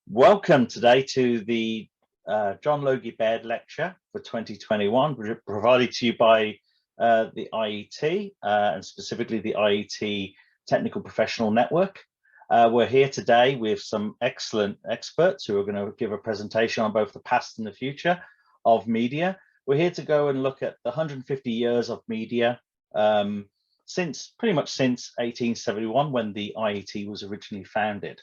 Welcome today to the John Logie Baird Lecture for 2021, provided to you by the IET and specifically the IET Technical Professional Network. We're here today with some excellent experts who are going to give a presentation on both the past and the future of media. We're here to go and look at the 150 years of media pretty much since 1871, when the IET was originally founded.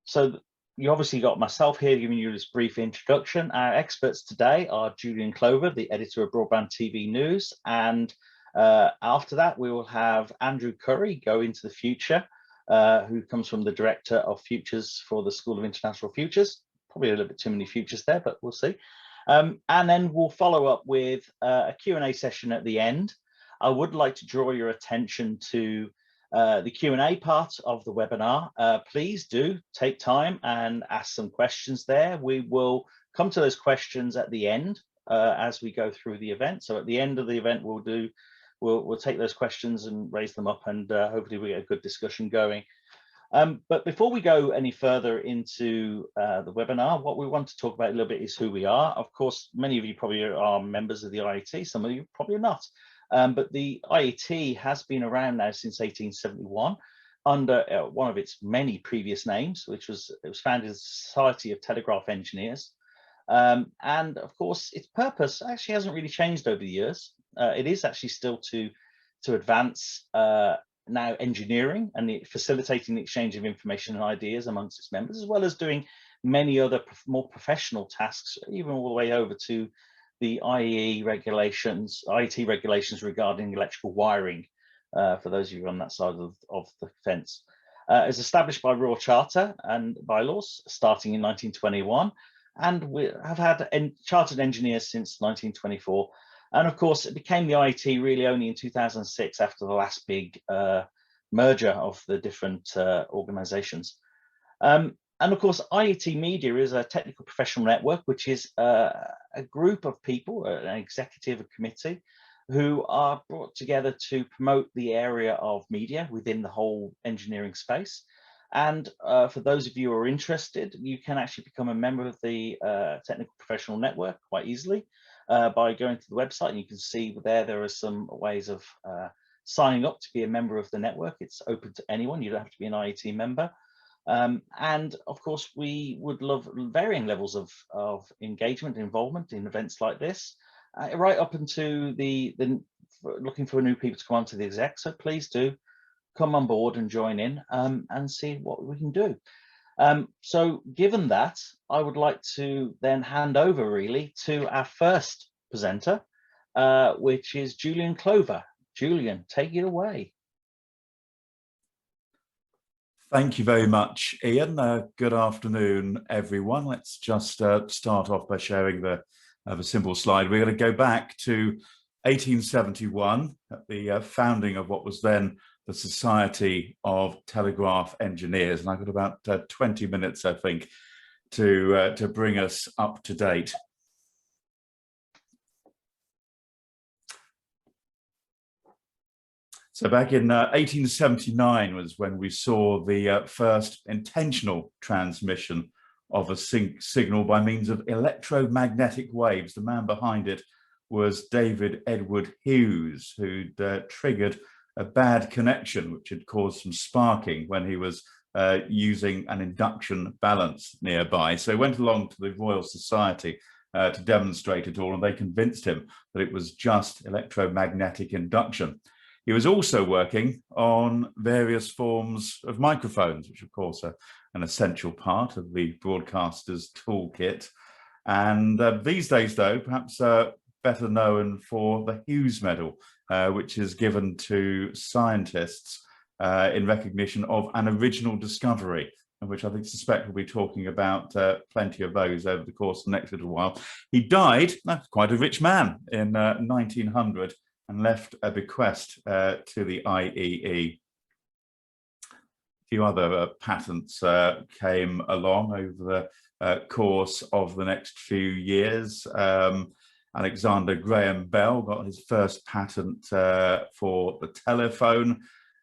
So you obviously got myself here giving you this brief introduction. Our experts today are Julian Clover, the editor of Broadband TV News, and after that we will have Andrew Curry go into the future, who comes from the director of futures for the School of International Futures. Probably a little bit too many futures there, but we'll see. And then we'll follow up with a Q&A session at the end. I would like to draw your attention to the Q&A part of the webinar. Please do take time and ask some questions there. We will come to those questions at the end as we go through the event. So at the end of the event, we'll take those questions and raise them up, and hopefully we get a good discussion going. But before we go any further into the webinar, what we want to talk about a little bit is who we are. Of course, many of you probably are members of the IET, some of you probably are not. But the IET has been around now since 1871 under one of its many previous names, it was founded as the Society of Telegraph Engineers. And of course, its purpose actually hasn't really changed over the years. It is actually still to advance now engineering and facilitating the exchange of information and ideas amongst its members, as well as doing many other more professional tasks, even all the way over to the IET regulations regarding electrical wiring, for those of you on that side of the fence. It's established by Royal Charter and bylaws starting in 1921, and we have had chartered engineers since 1924. And of course, it became the IET really only in 2006 after the last big merger of the different organizations. And of course, IET Media is a technical professional network, which is a group of people, an executive committee, who are brought together to promote the area of media within the whole engineering space. And for those of you who are interested, you can actually become a member of the technical professional network quite easily by going to the website. And you can see there are some ways of signing up to be a member of the network. It's open to anyone. You don't have to be an IET member. And of course, we would love varying levels of engagement and involvement in events like this, right up into the looking for new people to come onto the exec. So please do come on board and join in and see what we can do. So given that, I would like to then hand over really to our first presenter, which is Julian Clover. Julian, take it away. Thank you very much, Ian. Good afternoon, everyone. Let's just start off by sharing the simple slide. We're going to go back to 1871, at the founding of what was then the Society of Telegraph Engineers. And I've got about 20 minutes, I think, to bring us up to date. So back in 1879 was when we saw the first intentional transmission of a signal by means of electromagnetic waves. The man behind it was David Edward Hughes, who'd triggered a bad connection, which had caused some sparking when he was using an induction balance nearby. So he went along to the Royal Society to demonstrate it all, and they convinced him that it was just electromagnetic induction. He was also working on various forms of microphones, which of course are an essential part of the broadcaster's toolkit. And these days, though, perhaps better known for the Hughes Medal, which is given to scientists in recognition of an original discovery, which I suspect we'll be talking about plenty of those over the course of the next little while. He died, quite a rich man, in 1900. And left a bequest to the IEE. A few other patents came along over the course of the next few years. Alexander Graham Bell got his first patent for the telephone.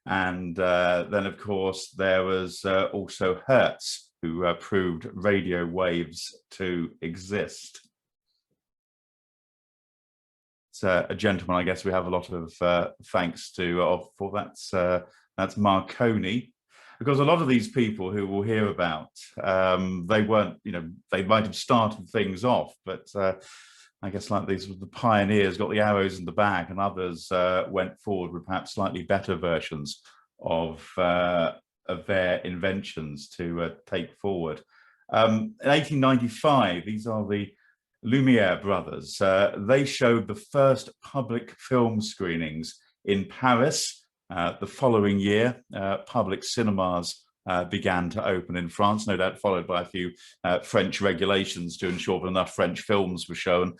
And then, of course, there was also Hertz, who proved radio waves to exist. It's a gentleman, I guess we have a lot of thanks to for that's Marconi. Because a lot of these people who we'll hear about, they weren't, they might have started things off, but I guess like these the pioneers got the arrows in the bag, and others went forward with perhaps slightly better versions of their inventions to take forward. In 1895, these are the Lumiere Brothers. They showed the first public film screenings in Paris. The following year, public cinemas began to open in France, no doubt followed by a few French regulations to ensure that enough French films were shown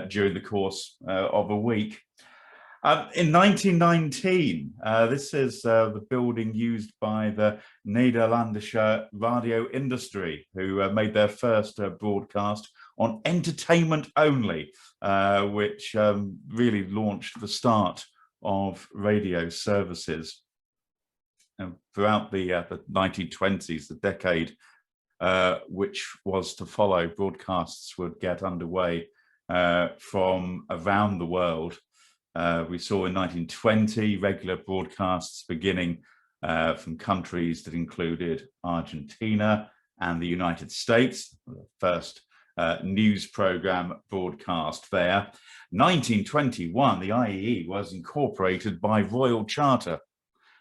during the course of a week. In 1919, this is the building used by the Nederlandse radio industry, who made their first broadcast on entertainment only, which really launched the start of radio services. And throughout the 1920s, the decade which was to follow, broadcasts would get underway from around the world. We saw in 1920 regular broadcasts beginning from countries that included Argentina and the United States, the first news program broadcast there. 1921, the IEE was incorporated by royal charter.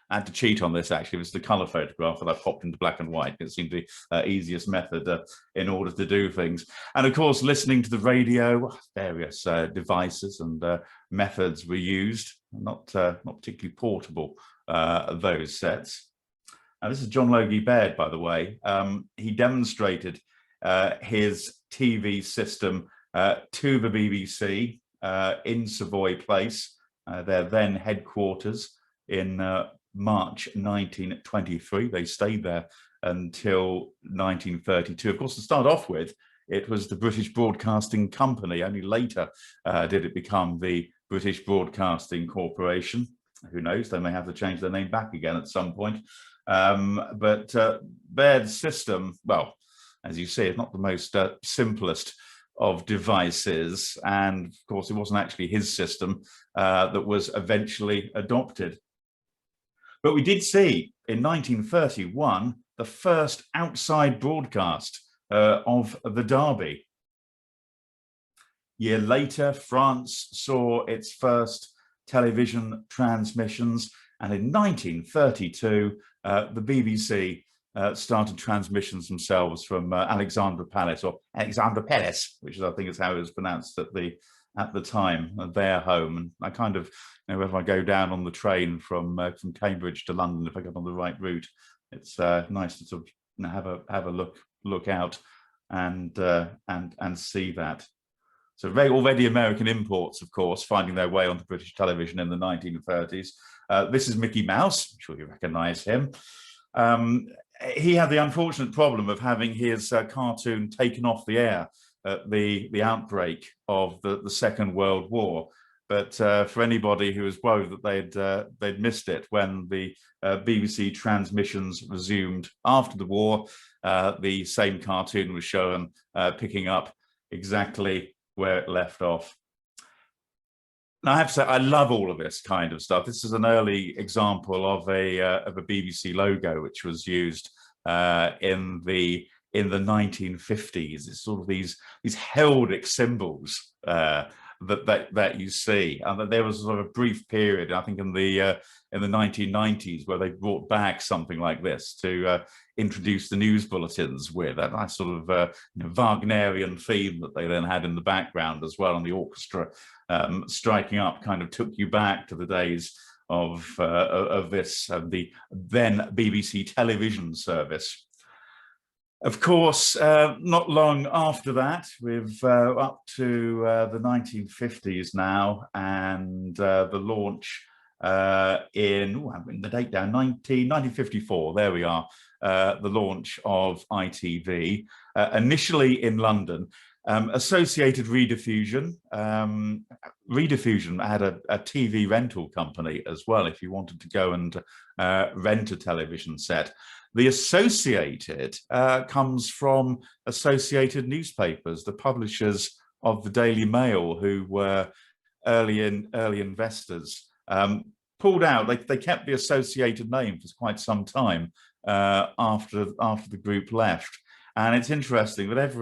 I had to cheat on this, actually. It was the colour photograph that I popped into black and white. It seemed the easiest method in order to do things. And of course, listening to the radio, various devices and methods were used, not particularly portable, those sets. Now, this is John Logie Baird, by the way. He demonstrated his TV system to the BBC in Savoy Place, their then headquarters, in March 1923. They stayed there until 1932. Of course, to start off with, it was the British Broadcasting Company. Only later did it become the British Broadcasting Corporation. Who knows, they may have to change their name back again at some point. But Baird's system, well, as you see, it's not the most simplest of devices. And of course, it wasn't actually his system that was eventually adopted. But we did see in 1931 the first outside broadcast of the Derby. A year later, France saw its first television transmissions, and in 1932, the BBC started transmissions themselves from Alexandra Palace, or Alexandra Palace, which is, I think, is how it was pronounced at the time, their home. And I kind of, if I go down on the train from Cambridge to London, if I get on the right route, it's nice to sort of have a look out and see that. So already American imports, of course, finding their way onto British television in the 1930s. This is Mickey Mouse. I'm sure you recognise him. He had the unfortunate problem of having his cartoon taken off the air at the outbreak of the Second World War. But for anybody who was worried that they'd missed it when the BBC transmissions resumed after the war, the same cartoon was shown, picking up exactly where it left off. Now, I have to say, I love all of this kind of stuff. This is an early example of a BBC logo, which was used in the 1950s. It's sort of these heraldic symbols that you see, and there was sort of a brief period, I think, in the 1990s, where they brought back something like this to introduce the news bulletins with that nice sort of Wagnerian theme that they then had in the background as well, and the orchestra striking up kind of took you back to the days of this, the then BBC television service. Of course, not long after that, we've up to the 1950s now, and the launch in the date down, 1954, there we are, the launch of ITV, initially in London. Associated Rediffusion. Rediffusion had a TV rental company as well, if you wanted to go and rent a television set. The Associated comes from Associated Newspapers, the publishers of the Daily Mail, who were early investors. Pulled out, they kept the Associated name for quite some time after the group left. And it's interesting that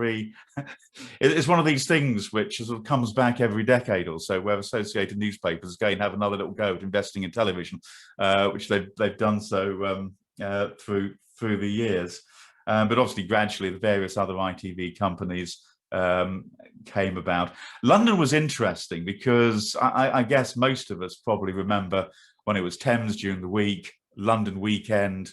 it's one of these things which sort of comes back every decade or so, where Associated Newspapers again have another little go at investing in television, which they've done so through the years. But obviously, gradually, the various other ITV companies came about. London was interesting because I guess most of us probably remember when it was Thames during the week, London Weekend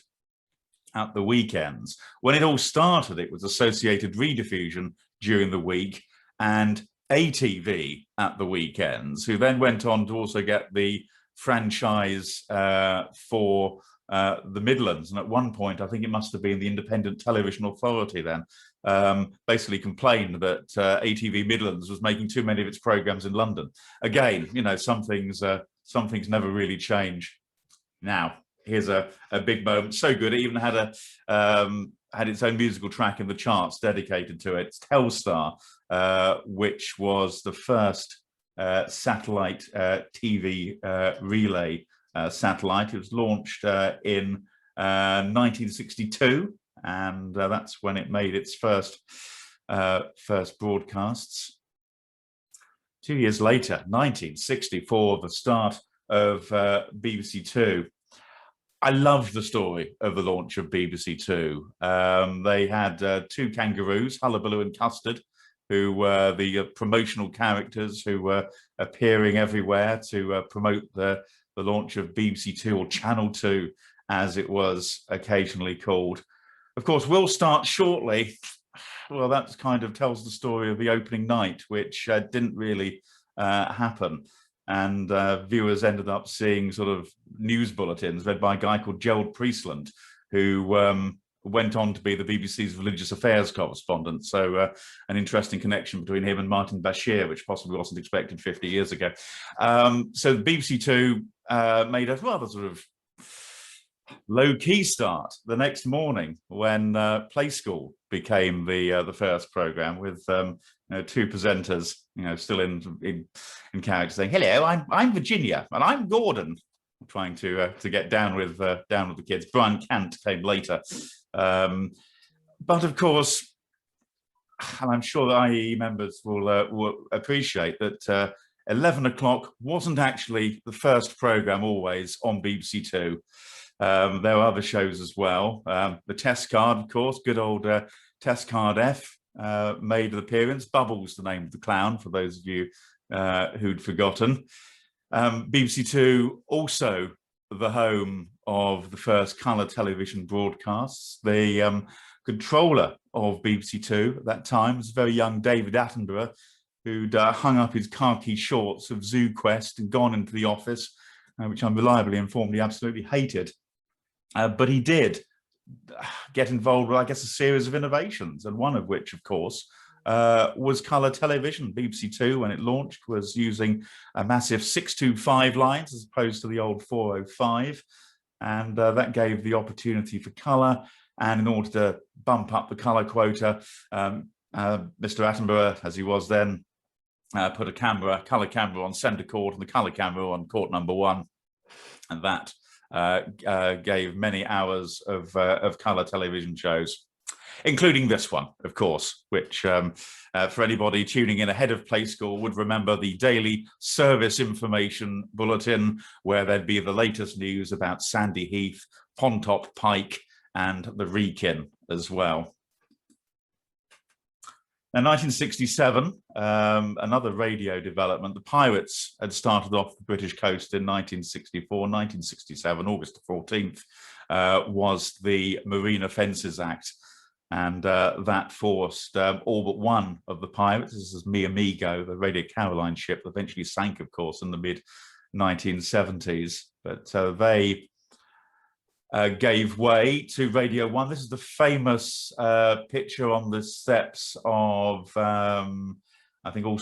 at the weekends. When it all started, it was Associated Rediffusion during the week and ATV at the weekends, who then went on to also get the franchise for the Midlands. And at one point, I think it must have been the Independent Television Authority then, basically complained that ATV Midlands was making too many of its programs in London. Again, you know, some things never really change. Now, here's a big moment. So good, it even had its own musical track in the charts dedicated to it. It's Telstar, which was the first satellite TV relay satellite. It was launched in 1962, and that's when it made its first broadcasts. 2 years later, 1964, the start of BBC Two. I love the story of the launch of BBC Two. They had two kangaroos, Hullabaloo and Custard, who were the promotional characters who were appearing everywhere to promote the launch of BBC Two, or Channel 2, as it was occasionally called. Of course, We'll Start Shortly. Well, that kind of tells the story of the opening night, which didn't really happen. And viewers ended up seeing sort of news bulletins read by a guy called Gerald Priestland, who went on to be the BBC's religious affairs correspondent. So an interesting connection between him and Martin Bashir, which possibly wasn't expected 50 years ago. So BBC Two made a rather sort of low-key start the next morning when Play School became the first program, with two presenters, still in character, saying, "Hello, I'm Virginia, and I'm Gordon," trying to get down with the kids. Brian Cant came later, but of course, and I'm sure that IEE members will appreciate that 11 o'clock wasn't actually the first program always on BBC Two. There were other shows as well. The Test Card, of course, good old Test Card F made an appearance. Bubbles, the name of the clown, for those of you who'd forgotten. BBC Two, also the home of the first colour television broadcasts. The controller of BBC Two at that time was a very young David Attenborough, who'd hung up his khaki shorts of Zoo Quest and gone into the office, which I'm reliably informed he absolutely hated. But he did get involved with, I guess, a series of innovations, and one of which, of course, was colour television. BBC Two, when it launched, was using a massive 625 lines as opposed to the old 405, and that gave the opportunity for colour. And in order to bump up the colour quota, Mr. Attenborough, as he was then, put a colour camera on centre court and the colour camera on court number 1, and that gave many hours of colour television shows, including this one, of course, which for anybody tuning in ahead of Play School would remember the daily service information bulletin, where there'd be the latest news about Sandy Heath, Pontop Pike, and the Wrekin as well. In 1967, another radio development. The pirates had started off the British coast in 1964. 1967, August the 14th, was the Marine Offences Act. And that forced all but one of the pirates, this is Mi Amigo, the Radio Caroline ship that eventually sank, of course, in the mid-1970s. But they gave way to Radio 1. This is the famous picture on the steps of, I think, All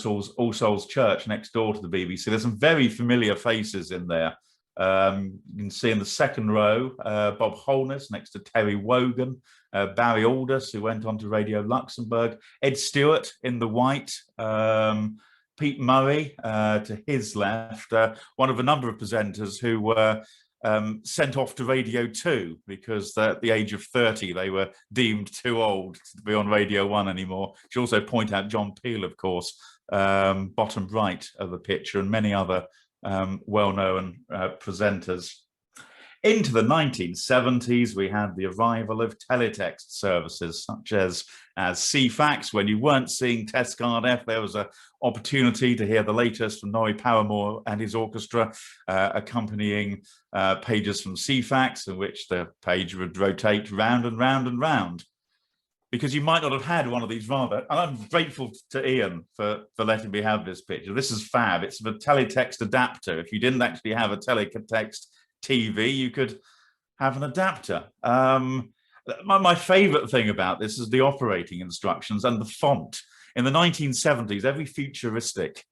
Souls Church next door to the BBC. There's some very familiar faces in there. You can see in the second row, Bob Holness next to Terry Wogan, Barry Aldous, who went on to Radio Luxembourg, Ed Stewart in the white, Pete Murray to his left, one of a number of presenters who were sent off to Radio 2 because at the age of 30 they were deemed too old to be on Radio 1 anymore. Should also point out John Peel, of course, bottom right of the picture, and many other well-known presenters. Into the 1970s, we had the arrival of teletext services such as CFAX. When you weren't seeing Test Card F, there was an opportunity to hear the latest from Norrie Paramore and his orchestra, accompanying pages from CFAX, in which the page would rotate round and round and round. Because you might not have had one of these rather, and I'm grateful to Ian for letting me have this picture. This is fab. It's a teletext adapter. If you didn't actually have a teletext TV, you could have an adapter. My favorite thing about this is the operating instructions and the font. In the 1970s, every futuristic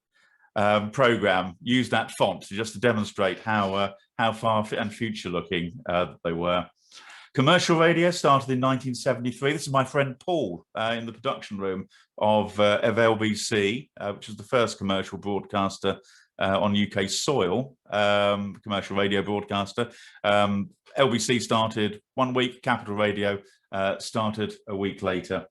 program used that font just to demonstrate how far and future looking they were. Commercial radio started in 1973. This is my friend Paul in the production room of LBC, which was the first commercial broadcaster on UK soil, commercial radio broadcaster. LBC started 1 week, Capital Radio started a week later.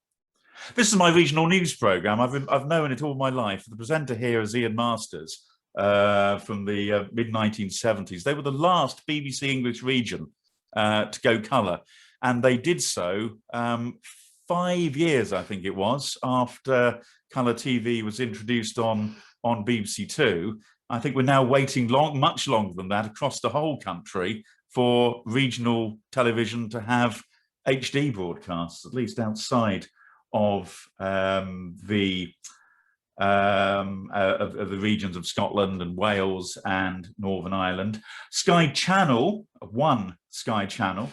This is my regional news programme. I've known it all my life. The presenter here is Ian Masters from the mid-1970s. They were the last BBC English region to go colour, and they did so 5 years, I think it was, after colour TV was introduced on BBC Two. I think we're now waiting much longer than that across the whole country for regional television to have HD broadcasts, at least outside of the regions of Scotland and Wales and Northern Ireland. Sky Channel, one Sky Channel,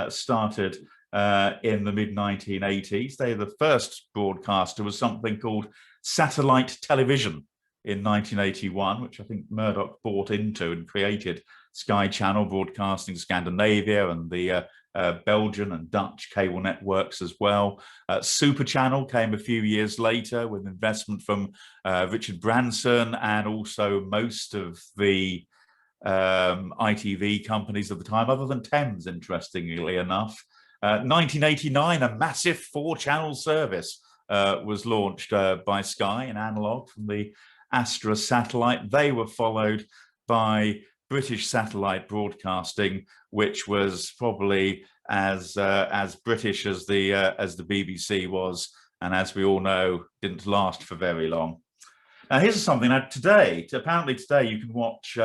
started in the mid-1980s. They the first broadcaster was something called satellite television in 1981, which I think Murdoch bought into and created Sky Channel, broadcasting Scandinavia and the Belgian and Dutch cable networks as well. Super Channel came a few years later with investment from Richard Branson and also most of the ITV companies of the time, other than Thames, interestingly enough. 1989, a massive 4-channel service was launched by Sky in analogue from the Astra satellite. They were followed by British satellite broadcasting, which was probably as British as the BBC was, and as we all know, didn't last for very long. Now, here's something that apparently today you can watch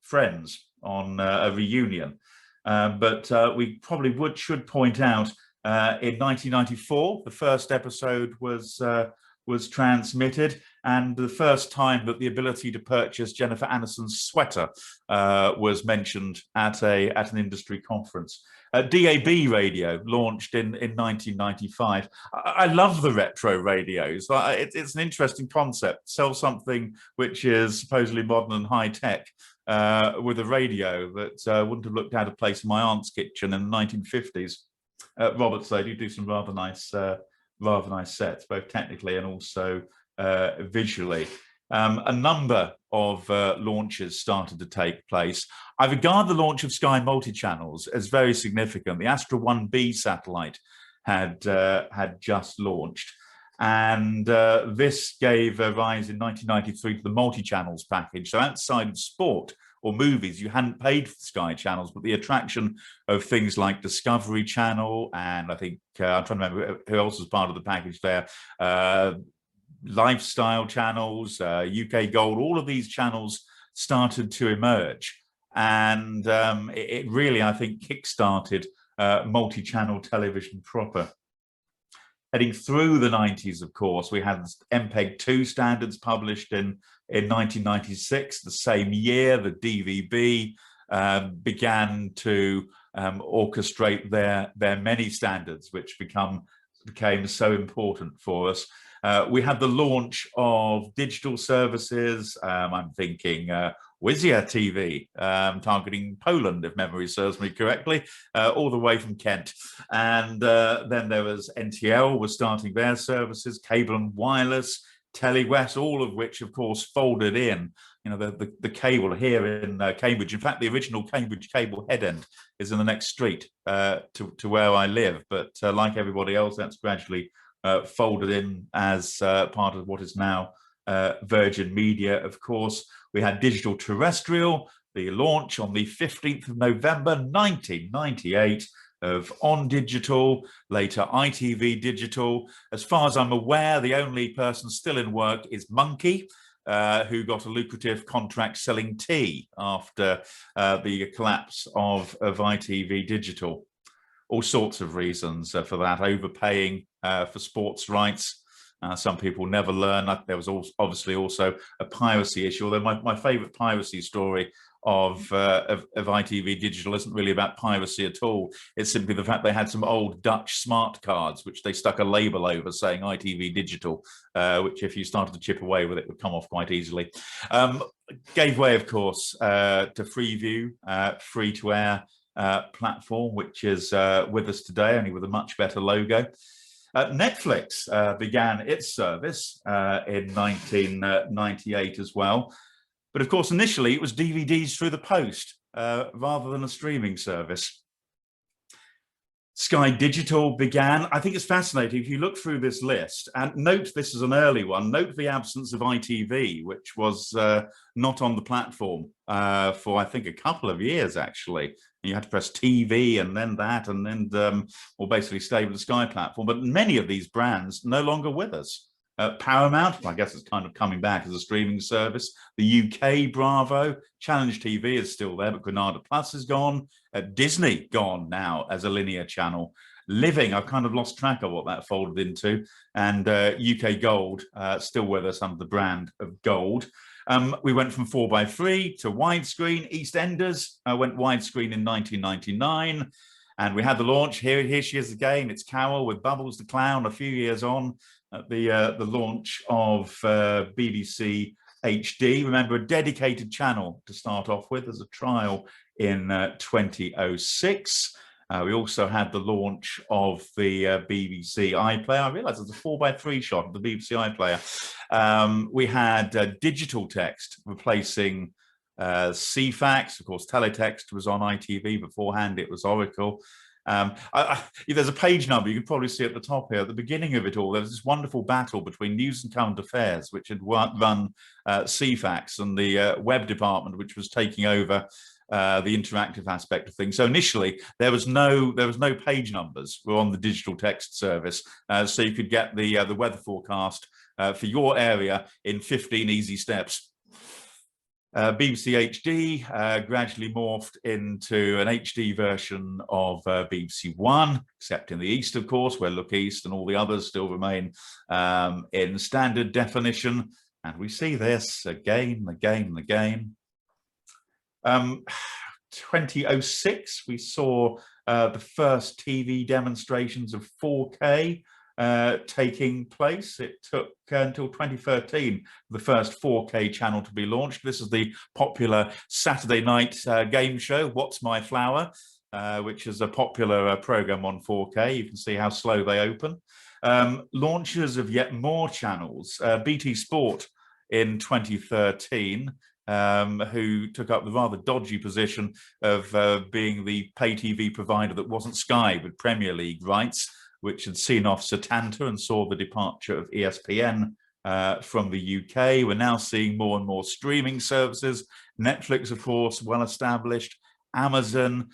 Friends on a reunion, but we probably should point out in 1994 the first episode was transmitted, and the first time that the ability to purchase Jennifer Aniston's sweater was mentioned at an industry conference. DAB radio launched in 1995. I love the retro radios. It's an interesting concept. Sell something which is supposedly modern and high tech with a radio that wouldn't have looked out of place in my aunt's kitchen in the 1950s. Robert, so you do some rather nice sets, both technically and also visually. A number of launches started to take place. I regard the launch of Sky multi-channels as very significant. The Astra 1B satellite had just launched, and this gave rise in 1993 to the multi-channels package. So outside of sport or movies, you hadn't paid for Sky channels, but the attraction of things like Discovery Channel, and I think, I'm trying to remember who else was part of the package there, lifestyle channels, UK Gold, all of these channels started to emerge. And it really, I think, kick-started multi-channel television proper. Heading through the 90s, of course, we had MPEG-2 standards published in 1996, the same year. The DVB began to orchestrate their many standards, which became so important for us. We had the launch of digital services. I'm thinking Wizia TV, targeting Poland, if memory serves me correctly, all the way from Kent. And then there was NTL was starting their services, cable and wireless, Telewest, all of which, of course, folded in. You know, the cable here in Cambridge. In fact, the original Cambridge cable head end is in the next street to where I live. But like everybody else, that's gradually folded in as part of what is now Virgin Media. Of course, we had digital terrestrial, the launch on the 15th of November 1998 of On Digital, later ITV Digital. As far as I'm aware, the only person still in work is Monkey, who got a lucrative contract selling tea after the collapse of ITV Digital. All sorts of reasons for that, overpaying for sports rights. Some people never learn. There was obviously also a piracy issue, although my favorite piracy story of ITV Digital isn't really about piracy at all. It's simply the fact they had some old Dutch smart cards, which they stuck a label over saying ITV Digital, which if you started to chip away with it would come off quite easily. Gave way, of course, to Freeview, free-to-air platform, which is with us today, only with a much better logo. Netflix began its service in 1998 as well. But of course, initially it was DVDs through the post rather than a streaming service. Sky Digital began. I think it's fascinating if you look through this list, and note this is an early one, note the absence of ITV, which was not on the platform for I think a couple of years actually. You had to press TV and then that, and then or basically stay with the Sky platform. But many of these brands no longer with us. Paramount, I guess it's kind of coming back as a streaming service. The UK Bravo, Challenge TV is still there, but Granada Plus is gone. Disney gone now as a linear channel. Living, I've kind of lost track of what that folded into. And UK Gold still with us under the brand of Gold. We went from 4:3 to widescreen. EastEnders went widescreen in 1999. And we had the launch. Here she is again. It's Carol with Bubbles the Clown a few years on at the launch of BBC HD. Remember, a dedicated channel to start off with as a trial in 2006. We also had the launch of the BBC iPlayer. I realise it's a 4:3 shot of the BBC iPlayer. We had digital text replacing CFAX. Of course, teletext was on ITV beforehand. It was Oracle. There's a page number you can probably see at the top here. At the beginning of it all, there was this wonderful battle between News and Current Affairs, which had run CFAX, and the web department, which was taking over the interactive aspect of things. So initially, there was no page numbers were on the digital text service, so you could get the weather forecast for your area in 15 easy steps. BBC HD gradually morphed into an HD version of BBC One, except in the East, of course, where Look East and all the others still remain in standard definition. And we see this again, 2006, we saw the first TV demonstrations of 4K taking place. It took until 2013 for the first 4K channel to be launched. This is the popular Saturday night game show, What's My Flower, which is a popular program on 4K. You can see how slow they open. Launches of yet more channels. BT Sport in 2013, who took up the rather dodgy position of being the pay TV provider that wasn't Sky with Premier League rights, which had seen off Setanta and saw the departure of ESPN from the UK. We're now seeing more and more streaming services. Netflix, of course, well established. Amazon,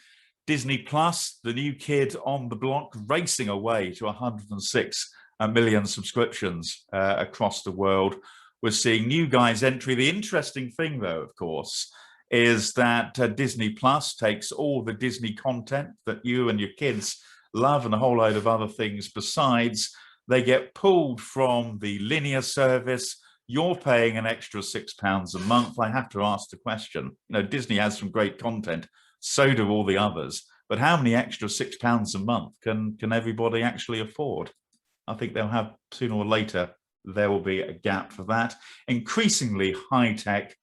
Disney Plus, the new kid on the block, racing away to 106 million subscriptions across the world. We're seeing new guys entry. The interesting thing, though, of course, is that Disney Plus takes all the Disney content that you and your kids love and a whole load of other things besides. They get pulled from the linear service. you're paying an extra £6 a month. I have to ask the question, Disney has some great content, so do all the others, but how many extra £6 a month can everybody actually afford? I think they'll have, sooner or later, there will be a gap for that. Increasingly high-tech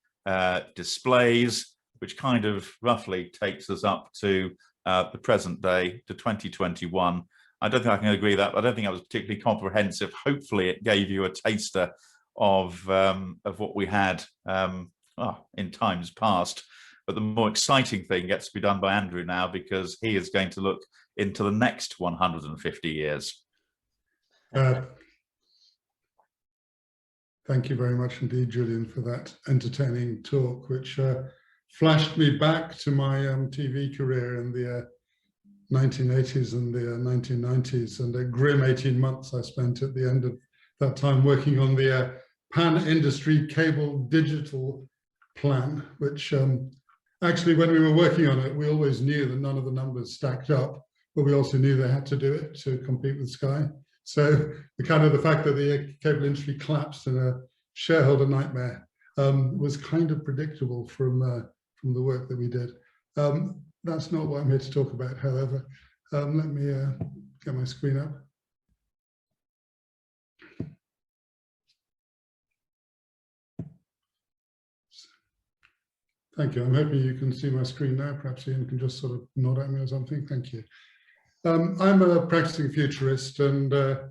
displays, which kind of roughly takes us up to the present day, to 2021. I don't think I can agree with that. I don't think that was particularly comprehensive. Hopefully it gave you a taster of what we had in times past. But the more exciting thing gets to be done by Andrew now, because he is going to look into the next 150 years. Thank you very much indeed, Julian, for that entertaining talk, which flashed me back to my TV career in the 1980s and the 1990s, and a grim 18 months I spent at the end of that time working on the pan-industry cable digital plan, which actually, when we were working on it, we always knew that none of the numbers stacked up, but we also knew they had to do it to compete with Sky. So the fact that the cable industry collapsed in a shareholder nightmare was kind of predictable from the work that we did. That's not what I'm here to talk about, however. Let me get my screen up. Thank you. I'm hoping you can see my screen now. Perhaps Ian can just sort of nod at me or something. Thank you. I'm a practicing futurist, and I'm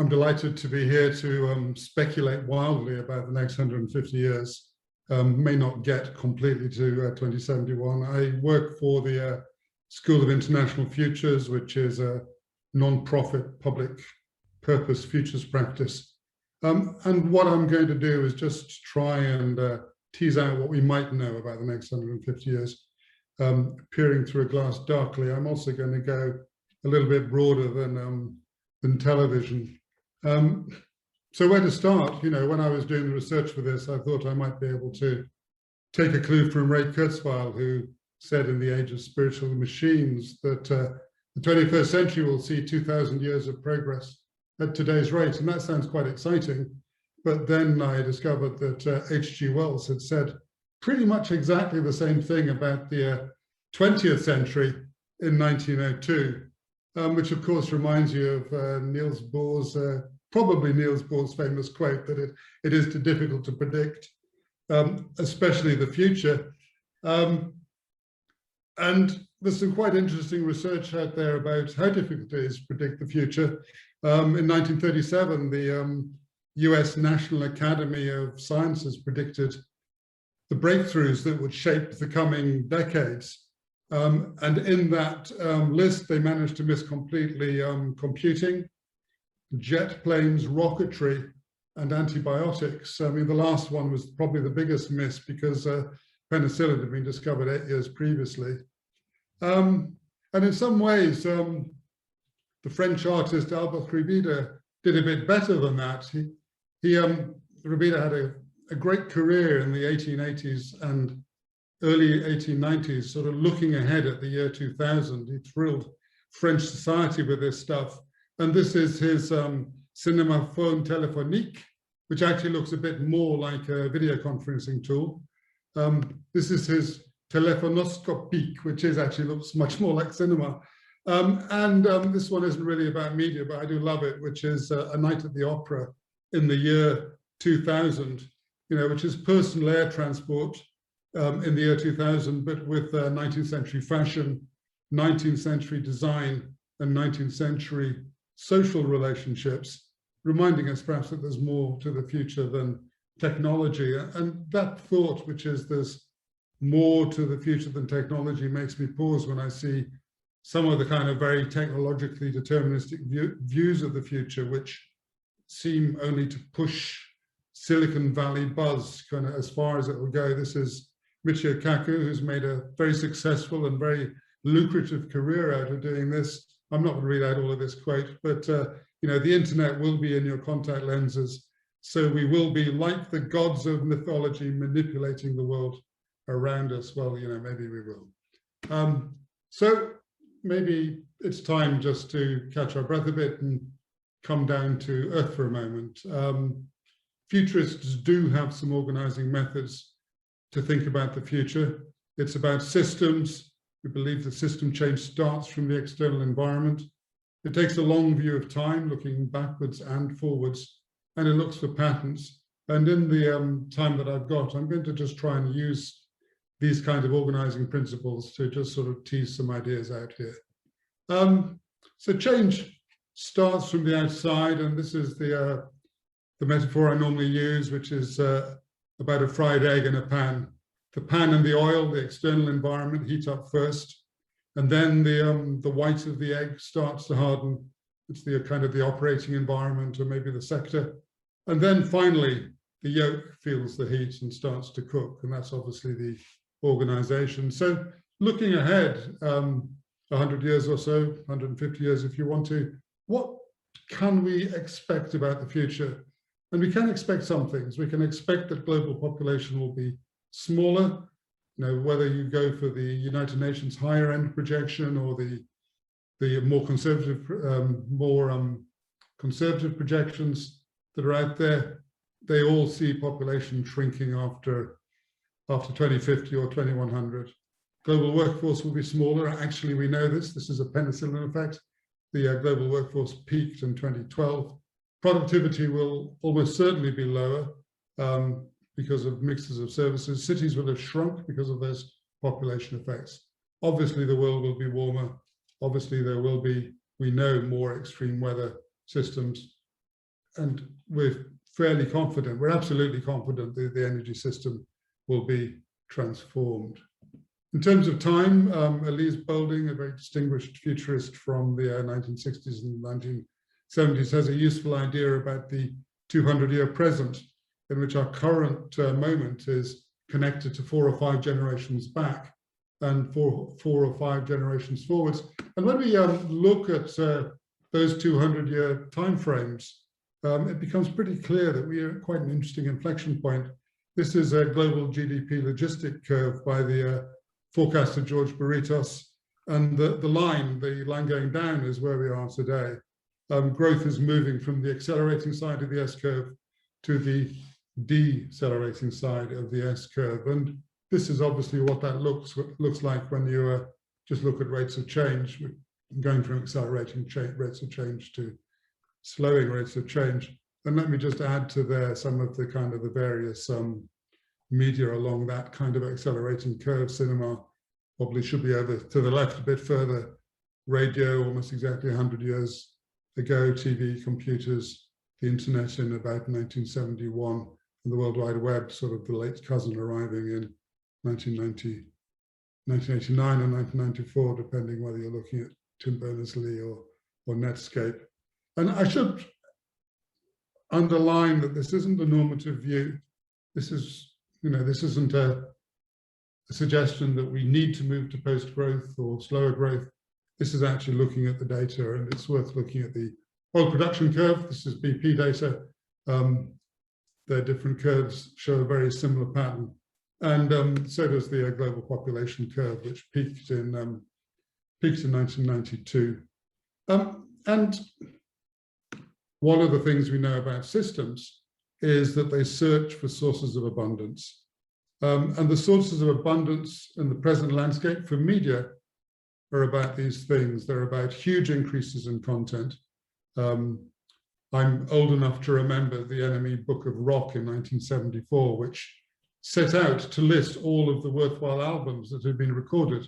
delighted to be here to speculate wildly about the next 150 years. May not get completely to 2071. I work for the School of International Futures, which is a non-profit public purpose futures practice. And what I'm going to do is just try and tease out what we might know about the next 150 years. Peering through a glass darkly, I'm also going to go a little bit broader than television. So where to start? When I was doing the research for this, I thought I might be able to take a clue from Ray Kurzweil, who said in The Age of Spiritual Machines that the 21st century will see 2,000 years of progress at today's rate. And that sounds quite exciting. But then I discovered that H.G. Wells had said pretty much exactly the same thing about the 20th century in 1902, which of course reminds you of Niels Bohr's, probably Niels Bohr's famous quote that it is too difficult to predict, especially the future. And there's some quite interesting research out there about how difficult it is to predict the future. In 1937, the US National Academy of Sciences predicted the breakthroughs that would shape the coming decades. And in that list, they managed to miss completely computing, jet planes, rocketry, and antibiotics. I mean, the last one was probably the biggest miss because penicillin had been discovered 8 years previously. And in some ways, the French artist Albert Ribida did a bit better than that. Ribida had a great career in the 1880s and early 1890s, sort of looking ahead at the year 2000. He thrilled French society with this stuff. And this is his Cinémaphone téléphonique, which actually looks a bit more like a video conferencing tool. This is his Téléphonoscopique, which actually looks much more like cinema. This one isn't really about media, but I do love it, which is A Night at the Opera in the year 2000, which is personal air transport in the year 2000, but with 19th century fashion, 19th century design, and 19th century social relationships, reminding us perhaps that there's more to the future than technology. And that thought, which is there's more to the future than technology, makes me pause when I see some of the kind of very technologically deterministic views of the future, which seem only to push Silicon Valley buzz kind of as far as it will go. This is Michio Kaku, who's made a very successful and very lucrative career out of doing this. I'm not going to read out all of this quote, but the internet will be in your contact lenses. So we will be like the gods of mythology manipulating the world around us. Well, maybe we will. So maybe it's time just to catch our breath a bit and come down to earth for a moment. futurists do have some organizing methods to think about the future. It's about systems. We believe that system change starts from the external environment. It takes a long view of time, looking backwards and forwards, and it looks for patterns. And in the time that I've got, I'm going to just try and use these kind of organizing principles to just sort of tease some ideas out here. So change starts from the outside, and this is the metaphor I normally use, which is about a fried egg in a pan. The pan and the oil, the external environment, heat up first, and then the white of the egg starts to harden. It's the kind of the operating environment, or maybe the sector, and then finally the yolk feels the heat and starts to cook, and that's obviously the organization. So looking ahead 100 years or so, 150 years if you want to, what can we expect about the future? And we can expect some things. We can expect that global population will be smaller. You know, whether you go for the United Nations higher end projection or the more conservative projections that are out there, they all see population shrinking after 2050 or 2100. Global workforce will be smaller. Actually, we know this. This is a penicillin effect. The global workforce peaked in 2012. Productivity will almost certainly be lower because of mixes of services. Cities will have shrunk because of those population effects. Obviously, the world will be warmer. Obviously, there will be, we know, more extreme weather systems. And we're fairly confident, we're absolutely confident that the energy system will be transformed. In terms of time, Elise Boulding, a very distinguished futurist from the 1960s and 1970s, has a useful idea about the 200-year present, in which our current moment is connected to 4 or 5 generations back and 4 or 5 generations forwards. And when we look at those 200-year timeframes, it becomes pretty clear that we are at quite an interesting inflection point. This is a global GDP logistic curve by the forecaster George Barritos, and the line going down is where we are today. Growth is moving from the accelerating side of the S-curve to the decelerating side of the S-curve, and this is obviously what that looks like when you just look at rates of change, going from accelerating rates of change to slowing rates of change. And let me just add to there some of the kind of the various media along that kind of accelerating curve. Cinema probably should be over to the left a bit further. Radio almost exactly 100 years ago. TV, computers, the internet in about 1971, and the World Wide Web, sort of the late cousin, arriving in 1989 and 1994, depending whether you're looking at Tim Berners-Lee or Netscape. And I should underline that this isn't a normative view. This is, this isn't a suggestion that we need to move to post-growth or slower growth. This is actually looking at the data, and it's worth looking at the oil production curve. This is BP data. Their different curves show a very similar pattern. And so does the global population curve, which peaked in 1992. And one of the things we know about systems is that they search for sources of abundance. And the sources of abundance in the present landscape for media are about these things. They're about huge increases in content. I'm old enough to remember the Enemy Book of Rock in 1974, which set out to list all of the worthwhile albums that had been recorded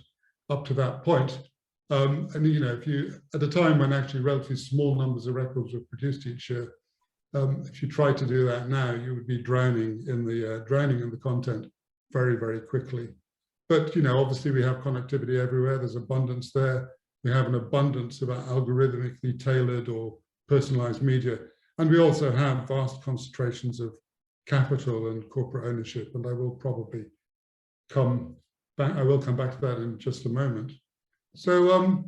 up to that point. And if you, at a time when actually relatively small numbers of records were produced each year, if you try to do that now, you would be drowning in the content very, very quickly. But obviously we have connectivity everywhere. There's abundance there. We have an abundance about algorithmically tailored or personalized media, and we also have vast concentrations of capital and corporate ownership. And I will probably come back. I will come back to that in just a moment. So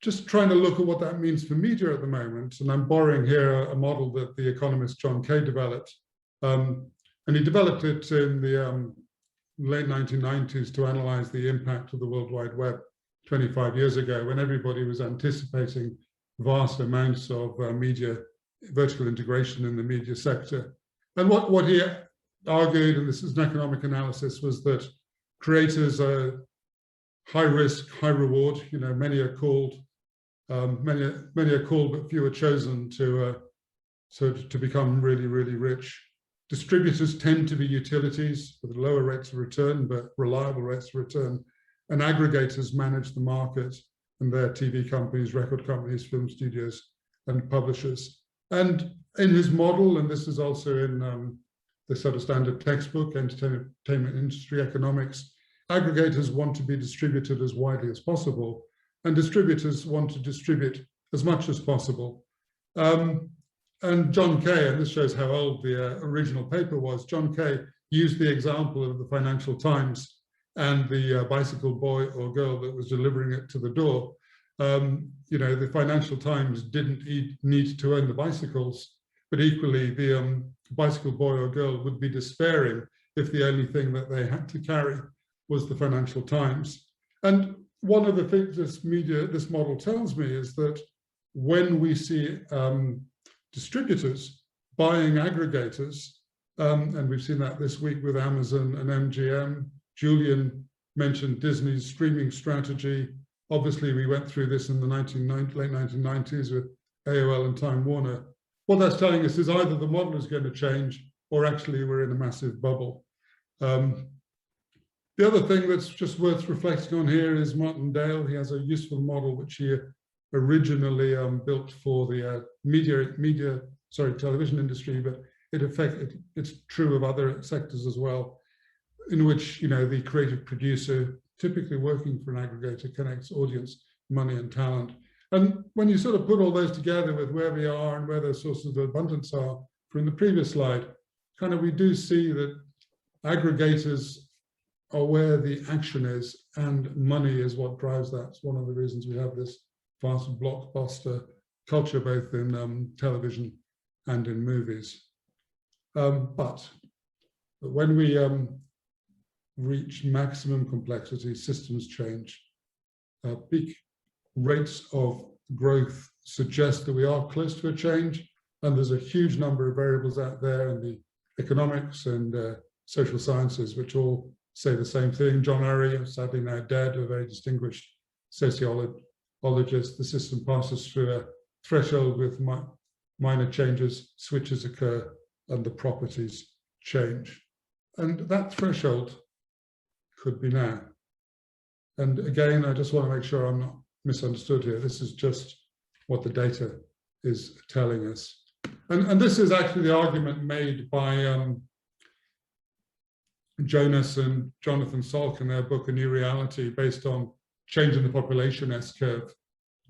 just trying to look at what that means for media at the moment. And I'm borrowing here a model that the economist John Kay developed. And he developed it in the late 1990s to analyze the impact of the World Wide Web 25 years ago, when everybody was anticipating vast amounts of media vertical integration in the media sector. And what he argued, and this is an economic analysis, was that creators are high risk, high reward. You know, many are called, but few are chosen to become really, really rich. Distributors tend to be utilities with lower rates of return, but reliable rates of return. And aggregators manage the market, and they're TV companies, record companies, film studios, and publishers. And in his model, and this is also in the sort of standard textbook, Entertainment Industry Economics, aggregators want to be distributed as widely as possible, and distributors want to distribute as much as possible. And John Kay, and this shows how old the original paper was, John Kay used the example of the Financial Times and the bicycle boy or girl that was delivering it to the door. You know, the Financial Times didn't need to own the bicycles, but equally the bicycle boy or girl would be despairing if the only thing that they had to carry was the Financial Times. And one of the things this model tells me is that when we see distributors buying aggregators, and we've seen that this week with Amazon and MGM. Julian mentioned Disney's streaming strategy. Obviously, we went through this in the late 1990s with AOL and Time Warner. What that's telling us is either the model is going to change, or actually we're in a massive bubble. The other thing that's just worth reflecting on here is Martin Dale. He has a useful model which he originally built for the television industry, but it's true of other sectors as well, in which, you know, the creative producer, typically working for an aggregator, connects audience, money, and talent. And when you sort of put all those together with where we are and where those sources of abundance are from the previous slide, kind of we do see that aggregators are where the action is, and money is what drives that. It's one of the reasons we have this vast blockbuster culture, both in television and in movies. But when we reach maximum complexity, systems change. Peak rates of growth suggest that we are close to a change, and there's a huge number of variables out there in the economics and social sciences which all say the same thing. John Urry, sadly now dead, a very distinguished sociologist, the system passes through a threshold with minor changes, switches occur, and the properties change. And that threshold could be now. And again, I just want to make sure I'm not misunderstood here. This is just what the data is telling us. And this is actually the argument made by Jonas and Jonathan Salk in their book, A New Reality, based on change in the population S-curve.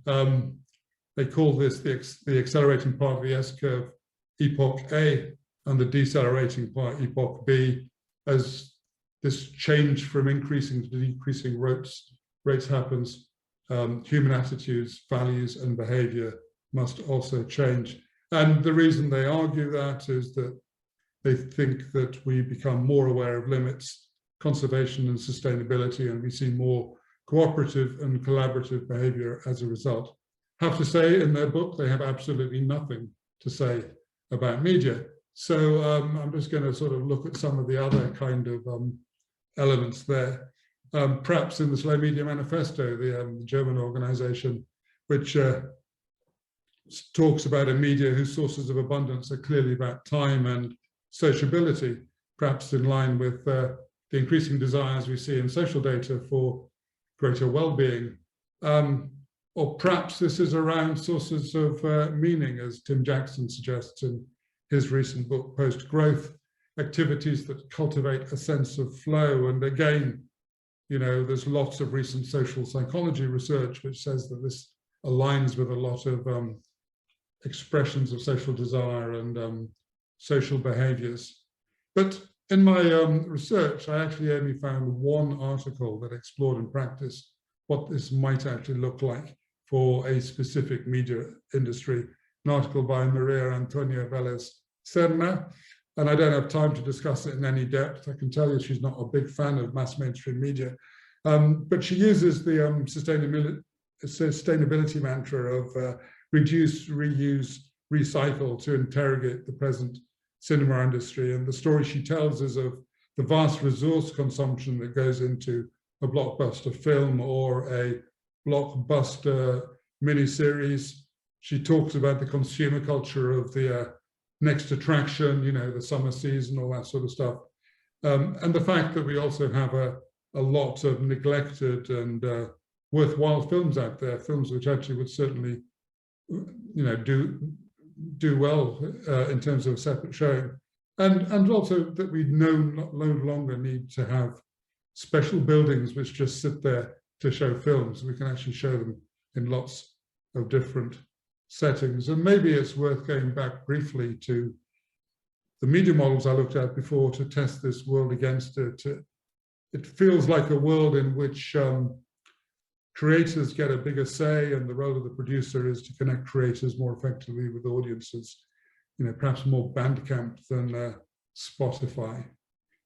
They call this the accelerating part of the S-curve epoch A, and the decelerating part epoch B, as this change from increasing to decreasing rates happens. Human attitudes, values, and behavior must also change. And the reason they argue that is that they think that we become more aware of limits, conservation and sustainability, and we see more cooperative and collaborative behavior as a result. I have to say, in their book, they have absolutely nothing to say about media. So I'm just going to sort of look at some of the other kind of elements there. Perhaps in the Slow Media Manifesto, the German organization, which talks about a media whose sources of abundance are clearly about time and sociability, perhaps in line with the increasing desires we see in social data for greater well-being. Or perhaps this is around sources of meaning, as Tim Jackson suggests in his recent book, Post-Growth, activities that cultivate a sense of flow. And again, you know, there's lots of recent social psychology research which says that this aligns with a lot of expressions of social desire and social behaviors. But in my research, I actually only found one article that explored in practice what this might actually look like for a specific media industry, an article by Maria Antonia Velez Cerner. And I don't have time to discuss it in any depth. I can tell you she's not a big fan of mass mainstream media, but she uses the sustainability mantra of reduce, reuse, recycle to interrogate the present cinema industry. And the story she tells is of the vast resource consumption that goes into a blockbuster film or a blockbuster miniseries. She talks about the consumer culture of the next attraction, you know, the summer season, all that sort of stuff. And the fact that we also have a lot of neglected and worthwhile films out there, films which actually would certainly, you know, do well in terms of separate showing. And also that we no longer need to have special buildings which just sit there to show films. We can actually show them in lots of different settings. And maybe it's worth going back briefly to the media models I looked at before to test this world against it. It feels like a world in which creators get a bigger say, and the role of the producer is to connect creators more effectively with audiences, you know, perhaps more Bandcamp than Spotify.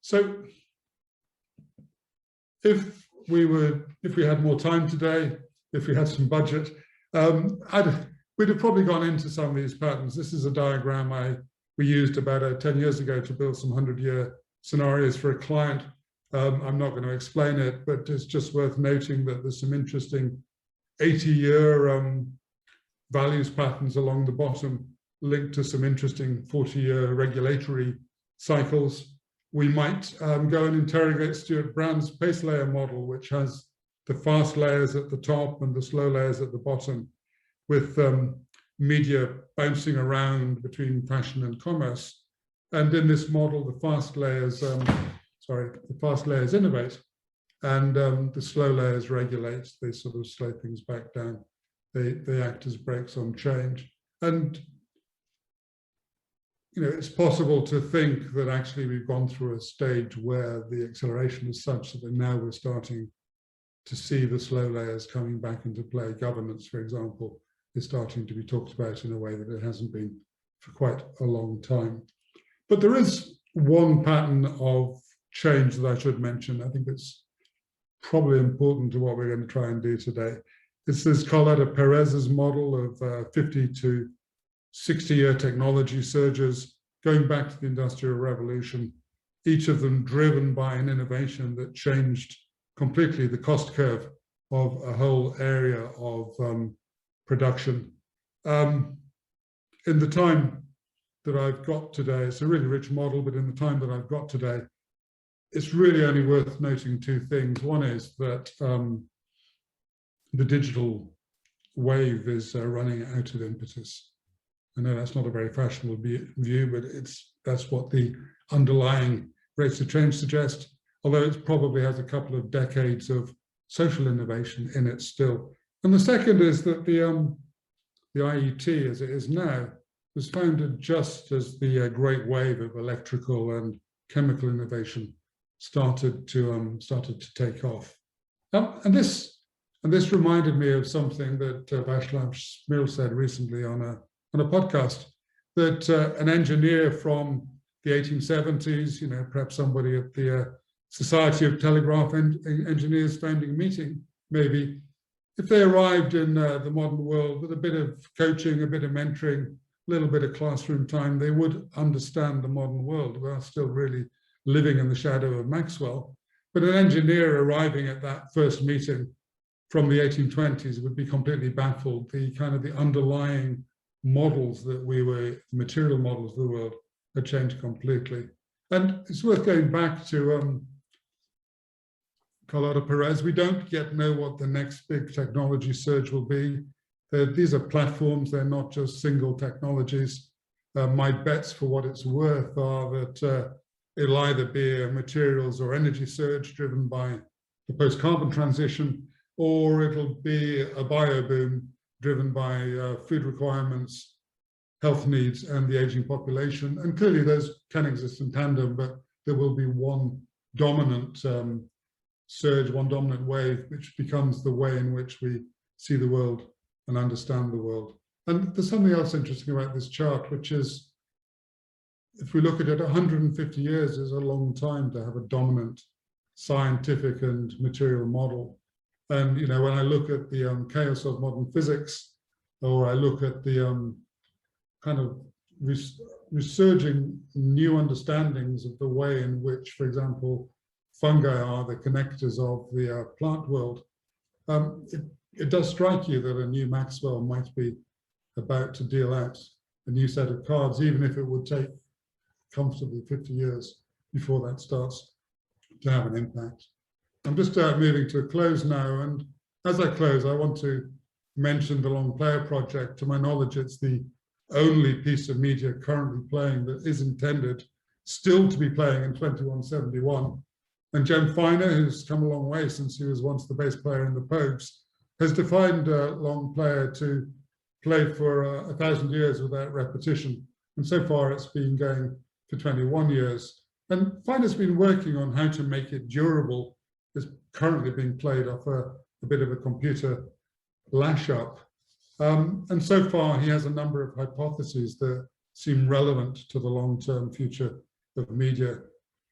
So if we had more time today, if we had some budget, we'd have probably gone into some of these patterns. This is a diagram we used about 10 years ago to build some 100-year scenarios for a client. I'm not going to explain it, but it's just worth noting that there's some interesting 80-year values patterns along the bottom linked to some interesting 40-year regulatory cycles. We might go and interrogate Stuart Brand's pace layer model, which has the fast layers at the top and the slow layers at the bottom, with media bouncing around between fashion and commerce. And in this model, the fast layers innovate, and the slow layers regulate. They sort of slow things back down. They act as brakes on change. And you know, it's possible to think that actually we've gone through a stage where the acceleration is such that now we're starting to see the slow layers coming back into play. Governance, for example, is starting to be talked about in a way that it hasn't been for quite a long time. But there is one pattern of change that I should mention. I think it's probably important to what we're going to try and do today. It's this Carlota Perez's model of 50 to 60-year technology surges going back to the Industrial Revolution, each of them driven by an innovation that changed completely the cost curve of a whole area of production. In the time that I've got today, it's a really rich model, but in the time that I've got today, it's really only worth noting two things. One is that the digital wave is running out of impetus. I know that's not a very fashionable view, but that's what the underlying rates of change suggest, although it probably has a couple of decades of social innovation in it still. And the second is that the IET, as it is now, was founded just as the great wave of electrical and chemical innovation started to take off. And this reminded me of something that Václav Smil said recently on a podcast, that an engineer from the 1870s, you know, perhaps somebody at the Society of Telegraph Engineers founding meeting, maybe, if they arrived in the modern world with a bit of coaching, a bit of mentoring, a little bit of classroom time, they would understand the modern world. We are still really living in the shadow of Maxwell. But an engineer arriving at that first meeting from the 1820s would be completely baffled. The underlying models that material models of the world had changed completely. And it's worth going back to Carlota Perez. We don't yet know what the next big technology surge will be. These are platforms, they're not just single technologies. My bets, for what it's worth, are that it'll either be a materials or energy surge driven by the post-carbon transition, or it'll be a bio boom driven by food requirements, health needs, and the aging population. And clearly those can exist in tandem, but there will be one dominant surge, one dominant wave, which becomes the way in which we see the world and understand the world. And there's something else interesting about this chart, which is, if we look at it, 150 years is a long time to have a dominant scientific and material model. And you know, when I look at the chaos of modern physics, or I look at the kind of resurging new understandings of the way in which, for example, fungi are the connectors of the plant world, it does strike you that a new Maxwell might be about to deal out a new set of cards, even if it would take comfortably 50 years before that starts to have an impact. I'm just moving to a close now, and as I close, I want to mention the Long Player project. To my knowledge, it's the only piece of media currently playing that is intended still to be playing in 2171. And Jem Finer, who's come a long way since he was once the bass player in the Pogues, has defined Long Player to play for 1,000 years without repetition. And so far it's been going for 21 years. And Finer's been working on how to make it durable. It's currently being played off a bit of a computer lash-up. And so far he has a number of hypotheses that seem relevant to the long-term future of media.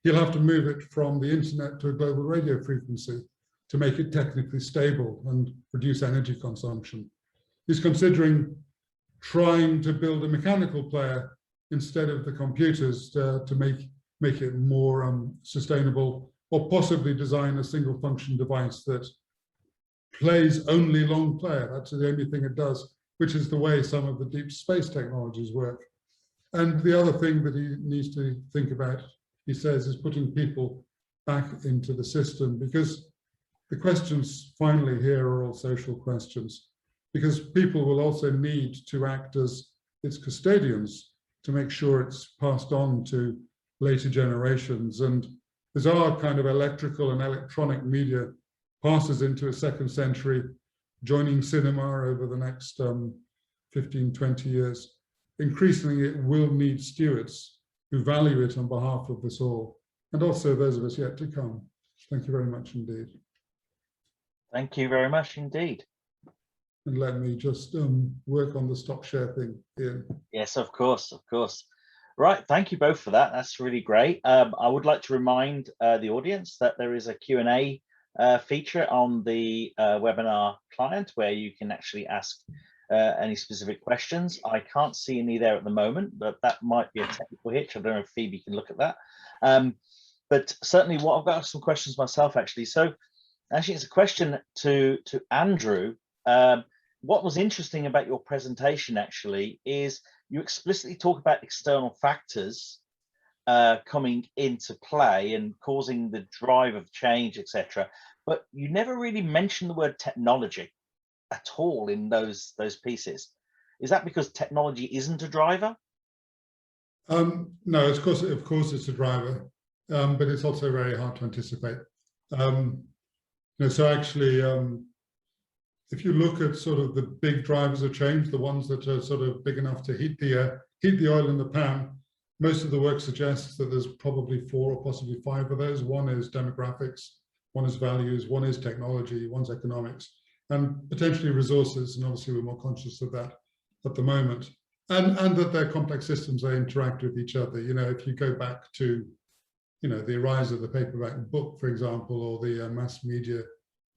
He'll have to move it from the internet to a global radio frequency to make it technically stable and reduce energy consumption. He's considering trying to build a mechanical player instead of the computers to make it more sustainable, or possibly design a single function device that plays only long player. That's the only thing it does, which is the way some of the deep space technologies work. And the other thing that he needs to think about, he says, is putting people back into the system, because the questions finally here are all social questions, because people will also need to act as its custodians to make sure it's passed on to later generations. And as our kind of electrical and electronic media passes into a second century, joining cinema over the next 15, 20 years, increasingly it will need stewards who value it on behalf of us all, and also those of us yet to come. Thank you very much indeed. Thank you very much indeed. And let me just work on the stock share thing, Ian. Yes, of course, of course. Right, thank you both for that. That's really great. I would like to remind the audience that there is a Q&A feature on the webinar client where you can actually ask any specific questions. I can't see any there at the moment, but that might be a technical hitch. I don't know if Phoebe can look at that. But certainly I've got some questions myself, actually. So actually, it's a question to Andrew. What was interesting about your presentation, actually, is you explicitly talk about external factors coming into play and causing the drive of change, etc. But you never really mention the word technology at all in those pieces. Is that because technology isn't a driver? No, of course it's a driver, but it's also very hard to anticipate. So actually, if you look at sort of the big drivers of change, the ones that are sort of big enough to heat the oil in the pan, most of the work suggests that there's probably 4 or possibly 5 of those. One is demographics, one is values, one is technology, one's economics, and potentially resources. And obviously we're more conscious of that at the moment. And that they're complex systems, they interact with each other. If you go back to, the rise of the paperback book, for example, or the mass media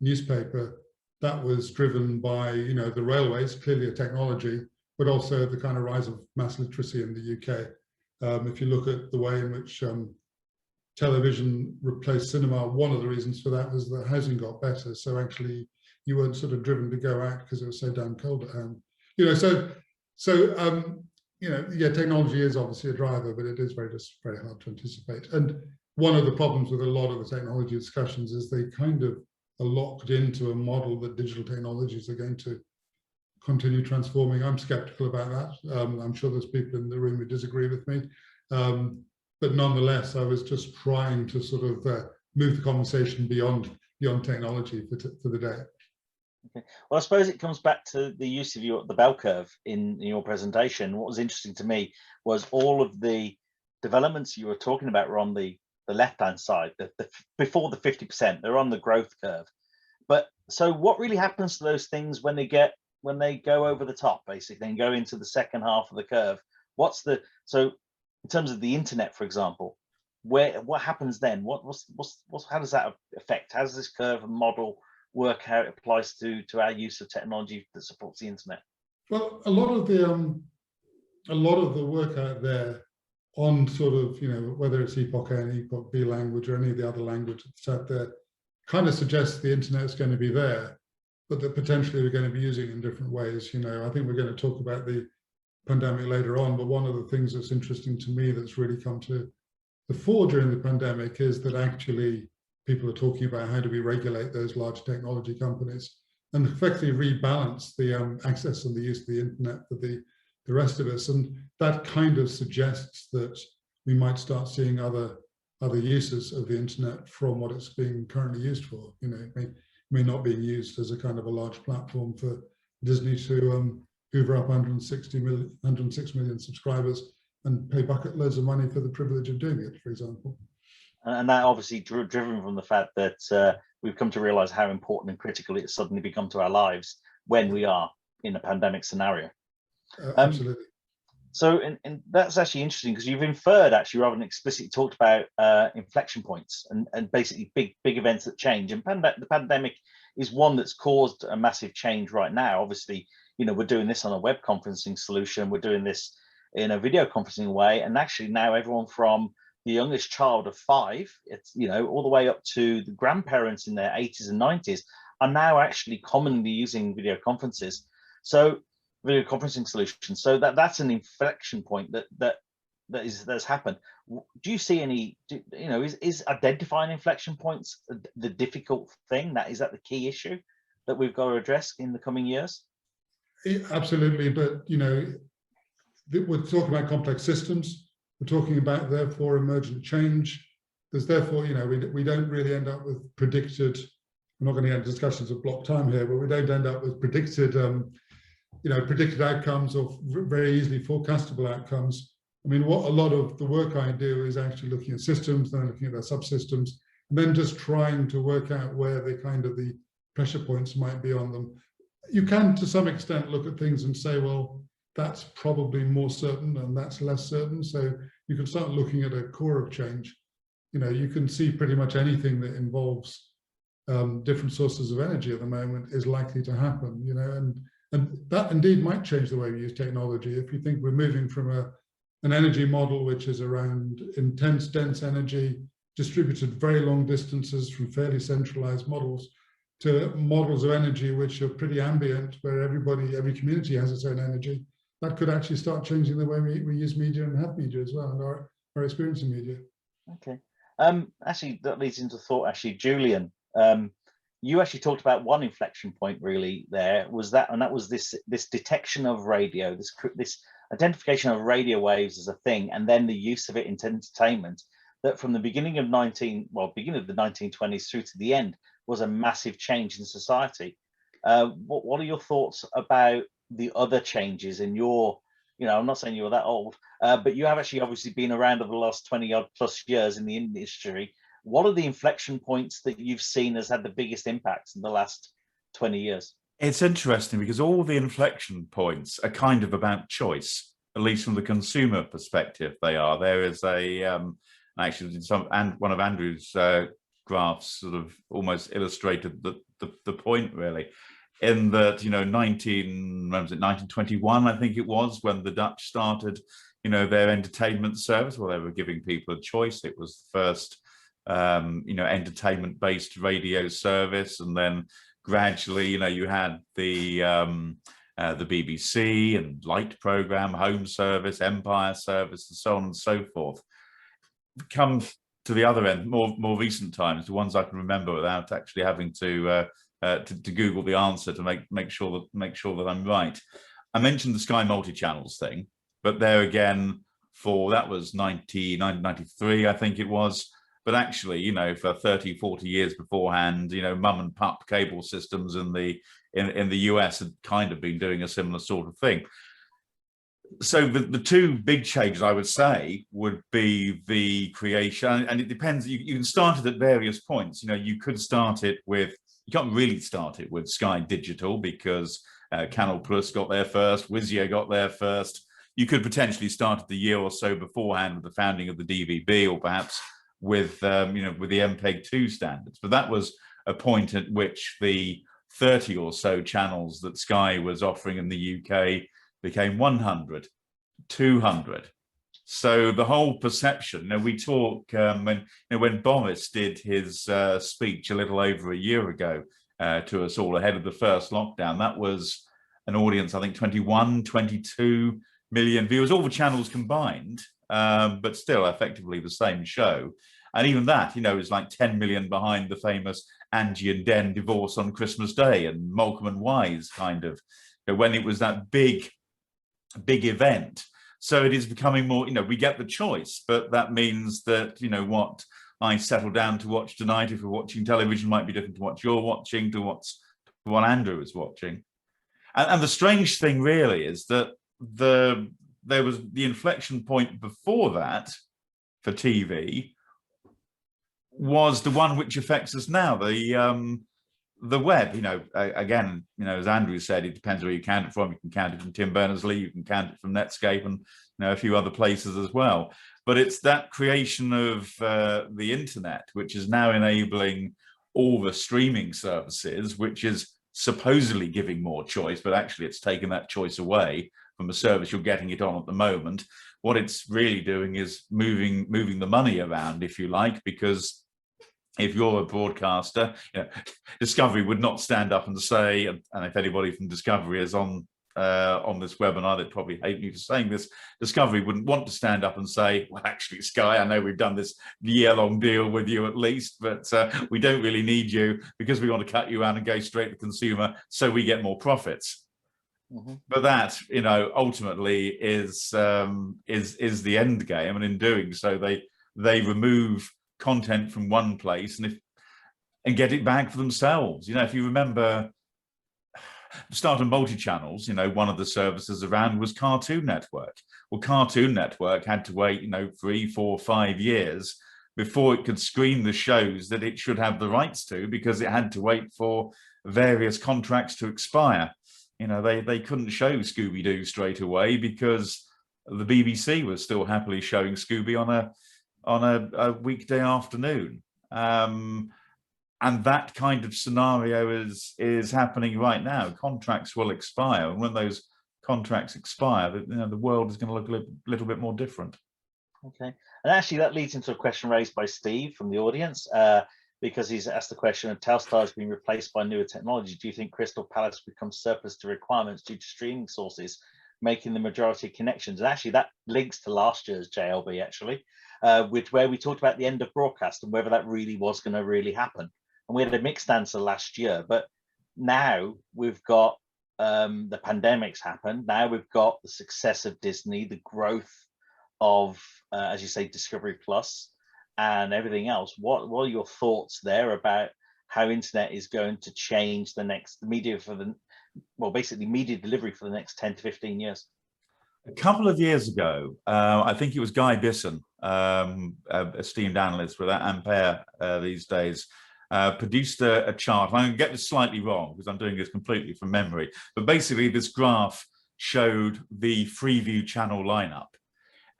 newspaper, that was driven by, the railways, clearly a technology, but also the kind of rise of mass literacy in the UK. If you look at the way in which television replaced cinema, one of the reasons for that was that housing got better. So actually, you weren't sort of driven to go out because it was so damn cold at home. Technology is obviously a driver, but it is very hard to anticipate. And one of the problems with a lot of the technology discussions is they kind of are locked into a model that digital technologies are going to continue transforming. I'm skeptical about that. I'm sure there's people in the room who disagree with me. But nonetheless, I was just trying to sort of move the conversation beyond technology for the day. Okay. Well, I suppose it comes back to the use of the bell curve in your presentation. What was interesting to me was all of the developments you were talking about were on the left-hand side, before the 50%, they're on the growth curve. But so what really happens to those things when they go over the top, basically, and go into the second half of the curve? So in terms of the internet, for example, what happens then? How does that affect? How does this curve and model work, how it applies to our use of technology that supports the internet? Well, a lot of the a lot of the work out there on sort of, whether it's Epoch A and Epoch B language or any of the other language that's out there, kind of suggests the internet is going to be there, but that potentially we're going to be using it in different ways. I think we're going to talk about the pandemic later on, but one of the things that's interesting to me that's really come to the fore during the pandemic is that actually people are talking about how do we regulate those large technology companies and effectively rebalance the access and the use of the internet for the rest of us. And that kind of suggests that we might start seeing other uses of the internet from what it's being currently used for. It may not be used as a kind of a large platform for Disney to hoover up 106 million subscribers and pay bucket loads of money for the privilege of doing it, for example. And that obviously driven from the fact that we've come to realize how important and critical it's suddenly become to our lives when we are in a pandemic scenario. Absolutely. So, and that's actually interesting because you've inferred, actually, rather than explicitly talked about inflection points and basically big events that change. And the pandemic is one that's caused a massive change right now. Obviously, we're doing this on a web conferencing solution. We're doing this in a video conferencing way. And actually now everyone from the youngest child of 5, it's, all the way up to the grandparents in their 80s and 90s are now actually commonly using video conferences. So video conferencing solutions. So that's an inflection point that's happened. Do you see any, is identifying inflection points the difficult thing? Is that the key issue that we've got to address in the coming years? Absolutely, but we're talking about complex systems. We're talking about therefore emergent change. There's therefore, we don't really end up with predicted. I'm not going to get into discussions of block time here, but we don't end up with predicted outcomes or very easily forecastable outcomes. I mean, what a lot of the work I do is actually looking at systems, then looking at their subsystems, and then just trying to work out where the pressure points might be on them. You can, to some extent, look at things and say, well, that's probably more certain and that's less certain. So you can start looking at a core of change. You can see pretty much anything that involves different sources of energy at the moment is likely to happen, and that indeed might change the way we use technology. If you think we're moving from an energy model which is around intense, dense energy, distributed very long distances from fairly centralized models, to models of energy which are pretty ambient, where every community has its own energy, that could actually start changing the way we use media and have media as well, and our experience in media. Okay. Actually, that leads into thought, actually, Julian. You actually talked about one inflection point really there, and that was this detection of radio, this identification of radio waves as a thing, and then the use of it in entertainment, that from the beginning of the 1920s through to the end was a massive change in society. What are your thoughts about the other changes in your, I'm not saying you're that old, but you have actually obviously been around over the last 20 odd plus years in the industry. What are the inflection points that you've seen has had the biggest impacts in the last 20 years? It's interesting because all the inflection points are kind of about choice, at least from the consumer perspective. They are. There is actually one of Andrew's graphs sort of almost illustrated the point really, in that 1921 I think it was, when the Dutch started their entertainment service. Well, they were giving people a choice. It was the first entertainment-based radio service, and then gradually you had the BBC and Light Programme, Home Service, Empire Service, and so on and so forth. Come to the other end, more recent times, the ones I can remember without actually having to Google the answer to make sure that I'm right. I mentioned the Sky multi-channels thing, but there again, that was 1993, I think it was. But actually, for 30, 40 years beforehand, mum and pup cable systems in the US had kind of been doing a similar sort of thing. So the two big changes, I would say, would be the creation, and it depends. You can start it at various points. You could start it with, you can't really start it with Sky Digital because Canal Plus got there first, Vizio got there first. You could potentially start it the year or so beforehand with the founding of the DVB, or perhaps with with the MPEG-2 standards. But that was a point at which the 30 or so channels that Sky was offering in the UK became 100. 200. So the whole perception, we talk when Boris did his speech a little over a year ago to us all ahead of the first lockdown, that was an audience, I think 21, 22 million viewers, all the channels combined, but still effectively the same show. And even that, is like 10 million behind the famous Angie and Den divorce on Christmas Day and Malcolm and Wise kind of, when it was that big event. So it is becoming more, we get the choice, but that means that, what I settle down to watch tonight, if we're watching television, might be different to what you're watching, to what Andrew is watching. And the strange thing really is that there was the inflection point before that for TV was the one which affects us now, the web. Again, as Andrew said, it depends where you count it from. You can count it from Tim Berners-Lee, you can count it from Netscape, and a few other places as well. But it's that creation of the internet which is now enabling all the streaming services, which is supposedly giving more choice, but actually it's taken that choice away from the service you're getting it on at the moment. What it's really doing is moving the money around, if you like, because if you're a broadcaster, Discovery would not stand up and say, and if anybody from Discovery is on this webinar, they'd probably hate me for saying this, Discovery wouldn't want to stand up and say, well, actually, Sky, I know we've done this year-long deal with you at least, but we don't really need you because we want to cut you out and go straight to consumer so we get more profits. Mm-hmm. But that, ultimately is the end game, and in doing so, they remove content from one place and get it back for themselves. If you remember the start of multi-channels, one of the services around was Cartoon Network. Well, Cartoon Network had to wait 3, 4, 5 years before it could screen the shows that it should have the rights to, because it had to wait for various contracts to expire. They couldn't show Scooby-Doo straight away because the BBC was still happily showing Scooby on a weekday afternoon. And that kind of scenario is happening right now. Contracts will expire, and when those contracts expire, the world is going to look a little bit more different. Okay, and actually that leads into a question raised by Steve from the audience, because he's asked the question of Telstar has been replaced by newer technology. Do you think Crystal Palace becomes surplus to requirements due to streaming sources making the majority of connections? And actually that links to last year's JLB, actually, with where we talked about the end of broadcast and whether that really was going to really happen. And we had a mixed answer last year, but now we've got the pandemics happen. Now we've got the success of Disney, the growth of, as you say, Discovery Plus and everything else. What are your thoughts there about how internet is going to change the media basically media delivery for the next 10 to 15 years? A couple of years ago, I think it was Guy Bisson, esteemed analyst with Ampere these days, produced a chart. I'm going to get this slightly wrong because I'm doing this completely from memory, but basically this graph showed the Freeview channel lineup,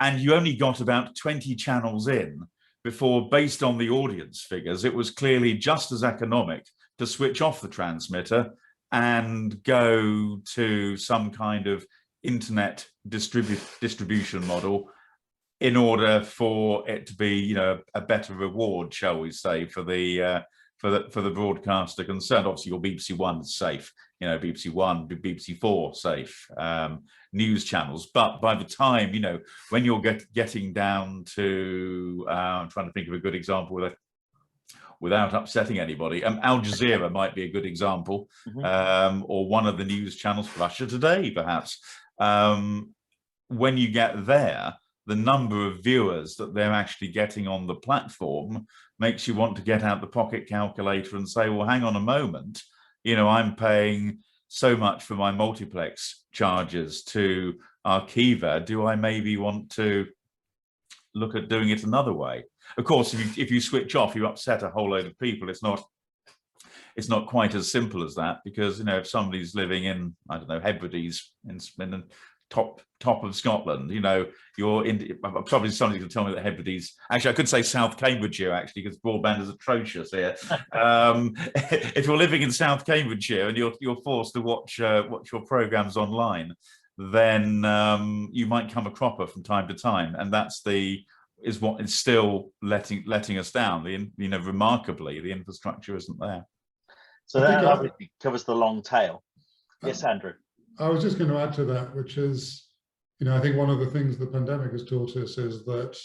and you only got about 20 channels in before, based on the audience figures, it was clearly just as economic to switch off the transmitter and go to some kind of internet distribution model in order for it to be, a better reward, shall we say, for the broadcaster concerned. Obviously, your BBC One is safe, BBC One, BBC Four safe, news channels. But by the time, when you're getting down to, I'm trying to think of a good example without upsetting anybody. Al Jazeera might be a good example, or one of the news channels, Russia Today, perhaps. When you get there, the number of viewers that they're actually getting on the platform makes you want to get out the pocket calculator and say, well, hang on a moment, I'm paying so much for my multiplex charges to Arqiva. Do I maybe want to look at doing it another way? Of course, if you switch off, you upset a whole load of people. It's not quite as simple as that, because if somebody's living in, I don't know, Hebrides in the top of Scotland, probably somebody can tell me that Hebrides, actually I could say South Cambridgeshire, actually, because broadband is atrocious here. If you're living in South Cambridgeshire and you're forced to watch your programs online, then you might come a cropper from time to time, and that's what is still letting us down. Remarkably, the infrastructure isn't there. So that obviously covers the long tail. Yes, Andrew. I was just going to add to that, which is, I think one of the things the pandemic has taught us is that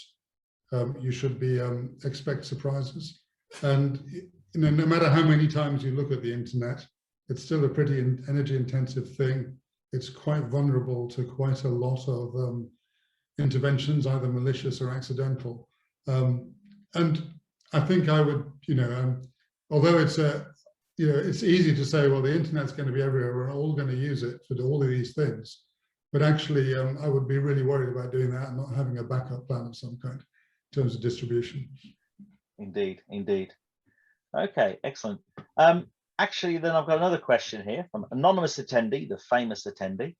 you should expect surprises. And no matter how many times you look at the internet, it's still a pretty energy-intensive thing. It's quite vulnerable to quite a lot of interventions, either malicious or accidental. And I think I would, although it's easy to say, well, the internet's going to be everywhere, we're all going to use it for all of these things. But actually, I would be really worried about doing that and not having a backup plan of some kind in terms of distribution. Indeed, indeed. Okay, excellent. Actually, then I've got another question here from anonymous attendee, the famous attendee.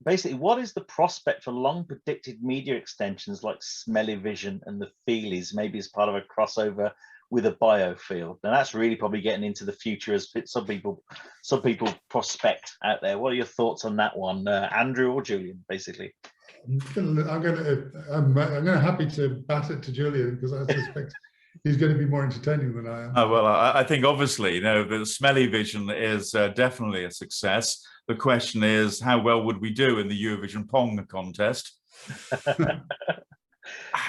Basically, what is the prospect for long predicted media extensions like Smelly Vision and the Feelies, maybe as part of a crossover with a biofield? And that's really probably getting into the future as some people prospect out there. What are your thoughts on that one, Andrew or Julian, basically? I'm happy to bat it to Julian, because I suspect he's going to be more entertaining than I am. Oh, well, I think obviously, the Smelly Vision is definitely a success. The question is, how well would we do in the Eurovision Pong contest?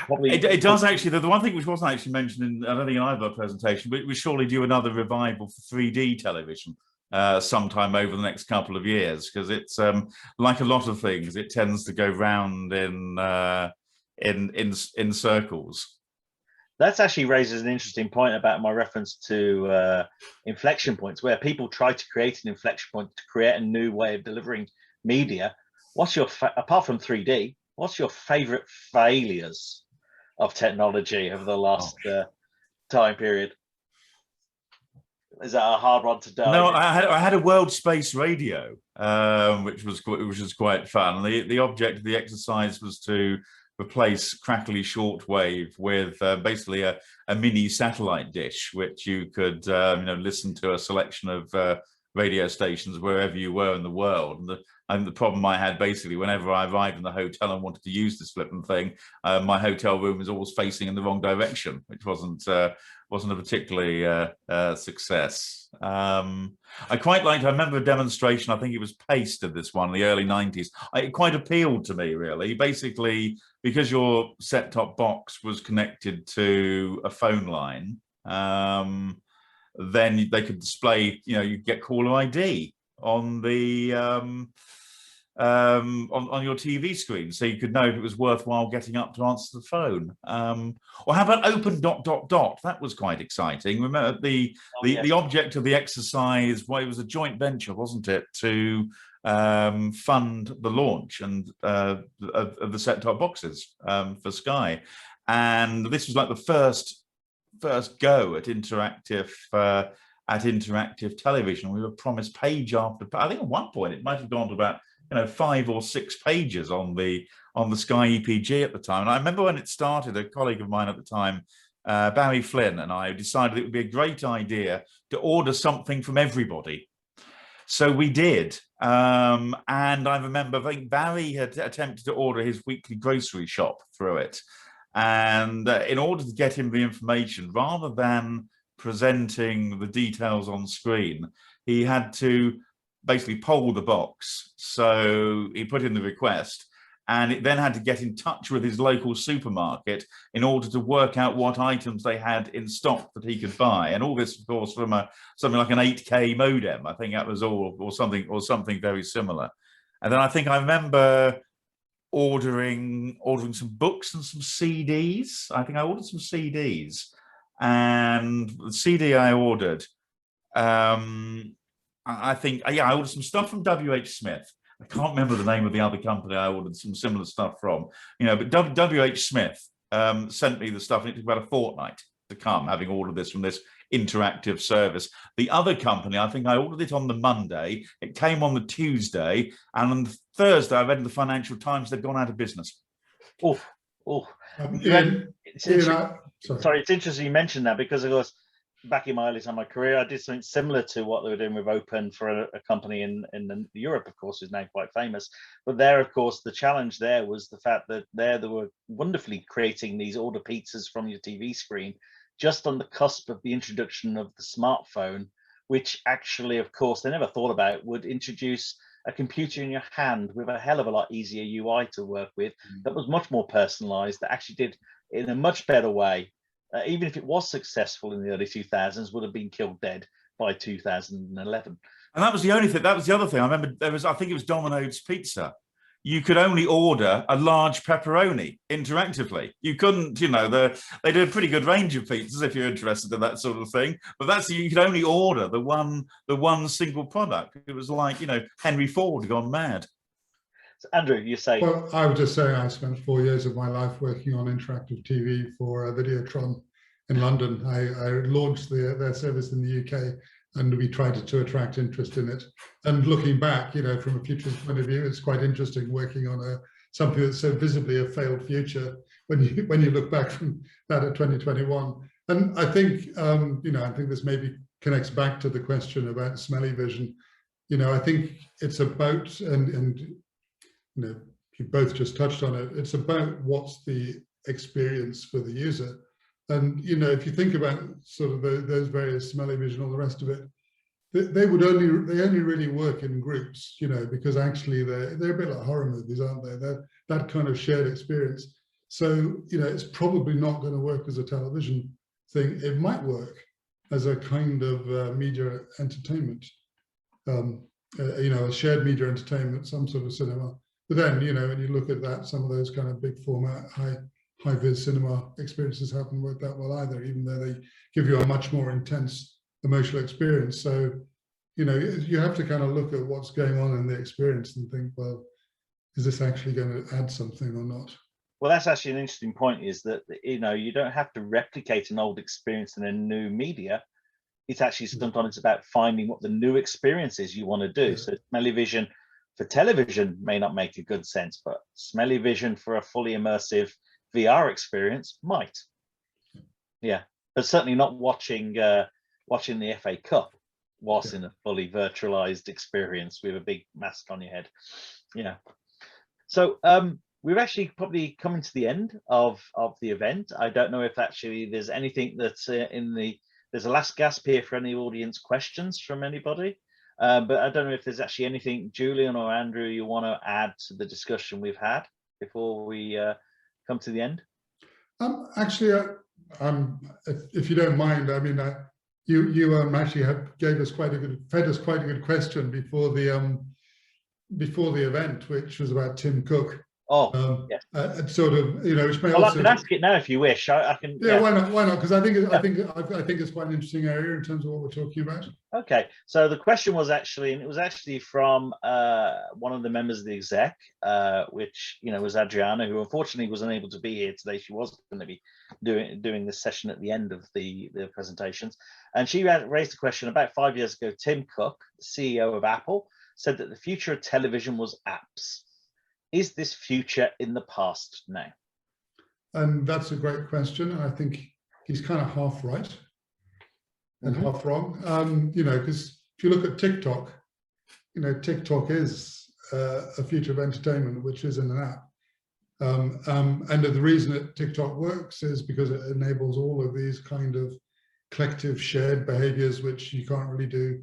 It does actually. The one thing which wasn't actually mentioned in, I don't think, in either presentation, but we surely do another revival for 3D television sometime over the next couple of years, because it's like a lot of things, it tends to go round in circles. That actually raises an interesting point about my reference to inflection points, where people try to create an inflection point to create a new way of delivering media. What's your, apart from 3D, what's your favorite failures of technology over the last time period? Is that a hard one to dive? No, I had a world space radio, which was quite fun. The object of the exercise was to replace crackly shortwave with basically a mini satellite dish, which you could listen to a selection of radio stations wherever you were in the world. And the problem I had, basically, whenever I arrived in the hotel and wanted to use this flipping thing, my hotel room was always facing in the wrong direction, which wasn't a particularly success. I quite liked, I remember a demonstration, I think it was Pace did this one in the early 90s. It quite appealed to me, really. Basically, because your set-top box was connected to a phone line, then they could display, you get caller ID on the on your TV screen, so you could know if it was worthwhile getting up to answer the phone. Or how about open ... That was quite exciting. Remember the object of the exercise, well, it was a joint venture, wasn't it, to fund the launch and of the set-top boxes for Sky. And this was like the first go at interactive television. We were promised page after, I think at one point it might have gone to about 5 or 6 pages on the Sky EPG at the time. And I remember when it started, a colleague of mine at the time, Barry Flynn, and I decided it would be a great idea to order something from everybody. So we did. And I remember, I think Barry had attempted to order his weekly grocery shop through it. And in order to get him the information, rather than presenting the details on screen, he had to basically poll the box. So he put in the request, and it then had to get in touch with his local supermarket in order to work out what items they had in stock that he could buy. And all this, of course, from something like an 8K modem. I think that was all, or something very similar. And then I think I remember ordering some books and some CDs. I think I ordered some CDs, and the CD I ordered, I think, I ordered some stuff from WH Smith. I can't remember the name of the other company I ordered some similar stuff from, but WH Smith sent me the stuff, and it took about a fortnight to come, having ordered this from this interactive service. The other company, I think I ordered it on the Monday, it came on the Tuesday, and on the Thursday I read in the Financial Times they've gone out of business. Sorry, it's interesting you mentioned that, because of course back in my early time of my career, I did something similar to what they were doing with Open for a company in Europe, of course, who's now quite famous. But there, of course, the challenge there was the fact that they were wonderfully creating these order pizzas from your TV screen, just on the cusp of the introduction of the smartphone, which actually, of course, they never thought about would introduce a computer in your hand with a hell of a lot easier UI to work with, that was much more personalized, that actually did in a much better way. Even if it was successful in the early 2000s, would have been killed dead by 2011. And that was the only thing. That was the other thing. I remember there was, I think it was Domino's Pizza. You could only order a large pepperoni interactively. You couldn't, you know, they did a pretty good range of pizzas if you're interested in that sort of thing. But that's, you could only order the one single product. It was like, you know, Henry Ford gone mad. So Andrew, you say? Well, I was just saying I spent 4 years of my life working on interactive TV for Videotron in London. I launched their service in the UK, and we tried to attract interest in it. And looking back, you know, from a futurist point of view, it's quite interesting working on something that's so visibly a failed future when you look back from that at 2021. And I think, you know, I think this maybe connects back to the question about smelly vision. You know, I think it's about, and you know, you both just touched on it, it's about what's the experience for the user. And, you know, if you think about sort of those various smelly vision, all the rest of it, they only really work in groups, you know, because actually they're a bit like horror movies, aren't they? That kind of shared experience. So, you know, it's probably not going to work as a television thing. It might work as a kind of media entertainment, you know, a shared media entertainment, some sort of cinema. But then, you know, when you look at that, some of those kind of big format, high-vis cinema experiences haven't worked that well either, even though they give you a much more intense emotional experience. So, you know, you have to kind of look at what's going on in the experience and think, well, is this actually going to add something or not? Well, that's actually an interesting point, is that, you know, you don't have to replicate an old experience in a new media. It's actually sometimes about finding what the new experience is you want to do. Yeah. So smelly vision for television may not make a good sense, but smelly vision for a fully immersive VR experience might. Yeah, but certainly not watching watching the FA Cup whilst in a fully virtualized experience with a big mask on your head. Yeah. So we're actually probably coming to the end of the event. I don't know if actually there's anything that's there's a last gasp here for any audience questions from anybody. But I don't know if there's actually anything, Julian or Andrew, you want to add to the discussion we've had before we come to the end? Actually, if you don't mind, I mean, you actually fed us quite a good question before the event, which was about Tim Cook. Oh, yes. Sort of, you know, which may well, also. I can ask it now if you wish. I can. Yeah, why not? Why not? Because I think it's quite an interesting area in terms of what we're talking about. Okay, so the question was actually, and it was actually from one of the members of the exec, which, you know, was Adriana, who unfortunately was unable to be here today. She was going to be doing this session at the end of the presentations, and she raised a question about 5 years ago. Tim Cook, the CEO of Apple, said that the future of television was apps. Is this future in the past now? And that's a great question. I think he's kind of half right and half wrong. You know, because if you look at TikTok, you know, TikTok is a future of entertainment, which is in an app. And the reason that TikTok works is because it enables all of these kind of collective shared behaviors, which you can't really do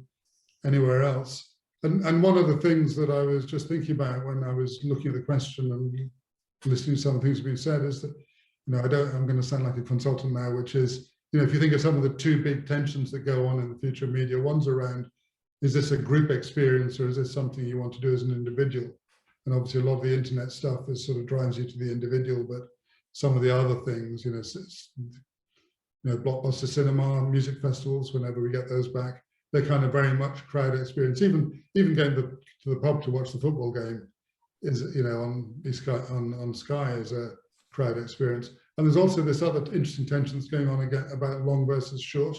anywhere else. And one of the things that I was just thinking about when I was looking at the question and listening to some of the things being said is that, you know, I'm going to sound like a consultant now, which is, you know, if you think of some of the two big tensions that go on in the future of media, one's around, is this a group experience or is this something you want to do as an individual? And obviously a lot of the internet stuff is sort of drives you to the individual, but some of the other things, you know, blockbuster cinema, music festivals, whenever we get those back, they're kind of very much crowd experience. Even going to the pub to watch the football game is, you know, on Sky is a crowd experience. And there's also this other interesting tension that's going on again about long versus short.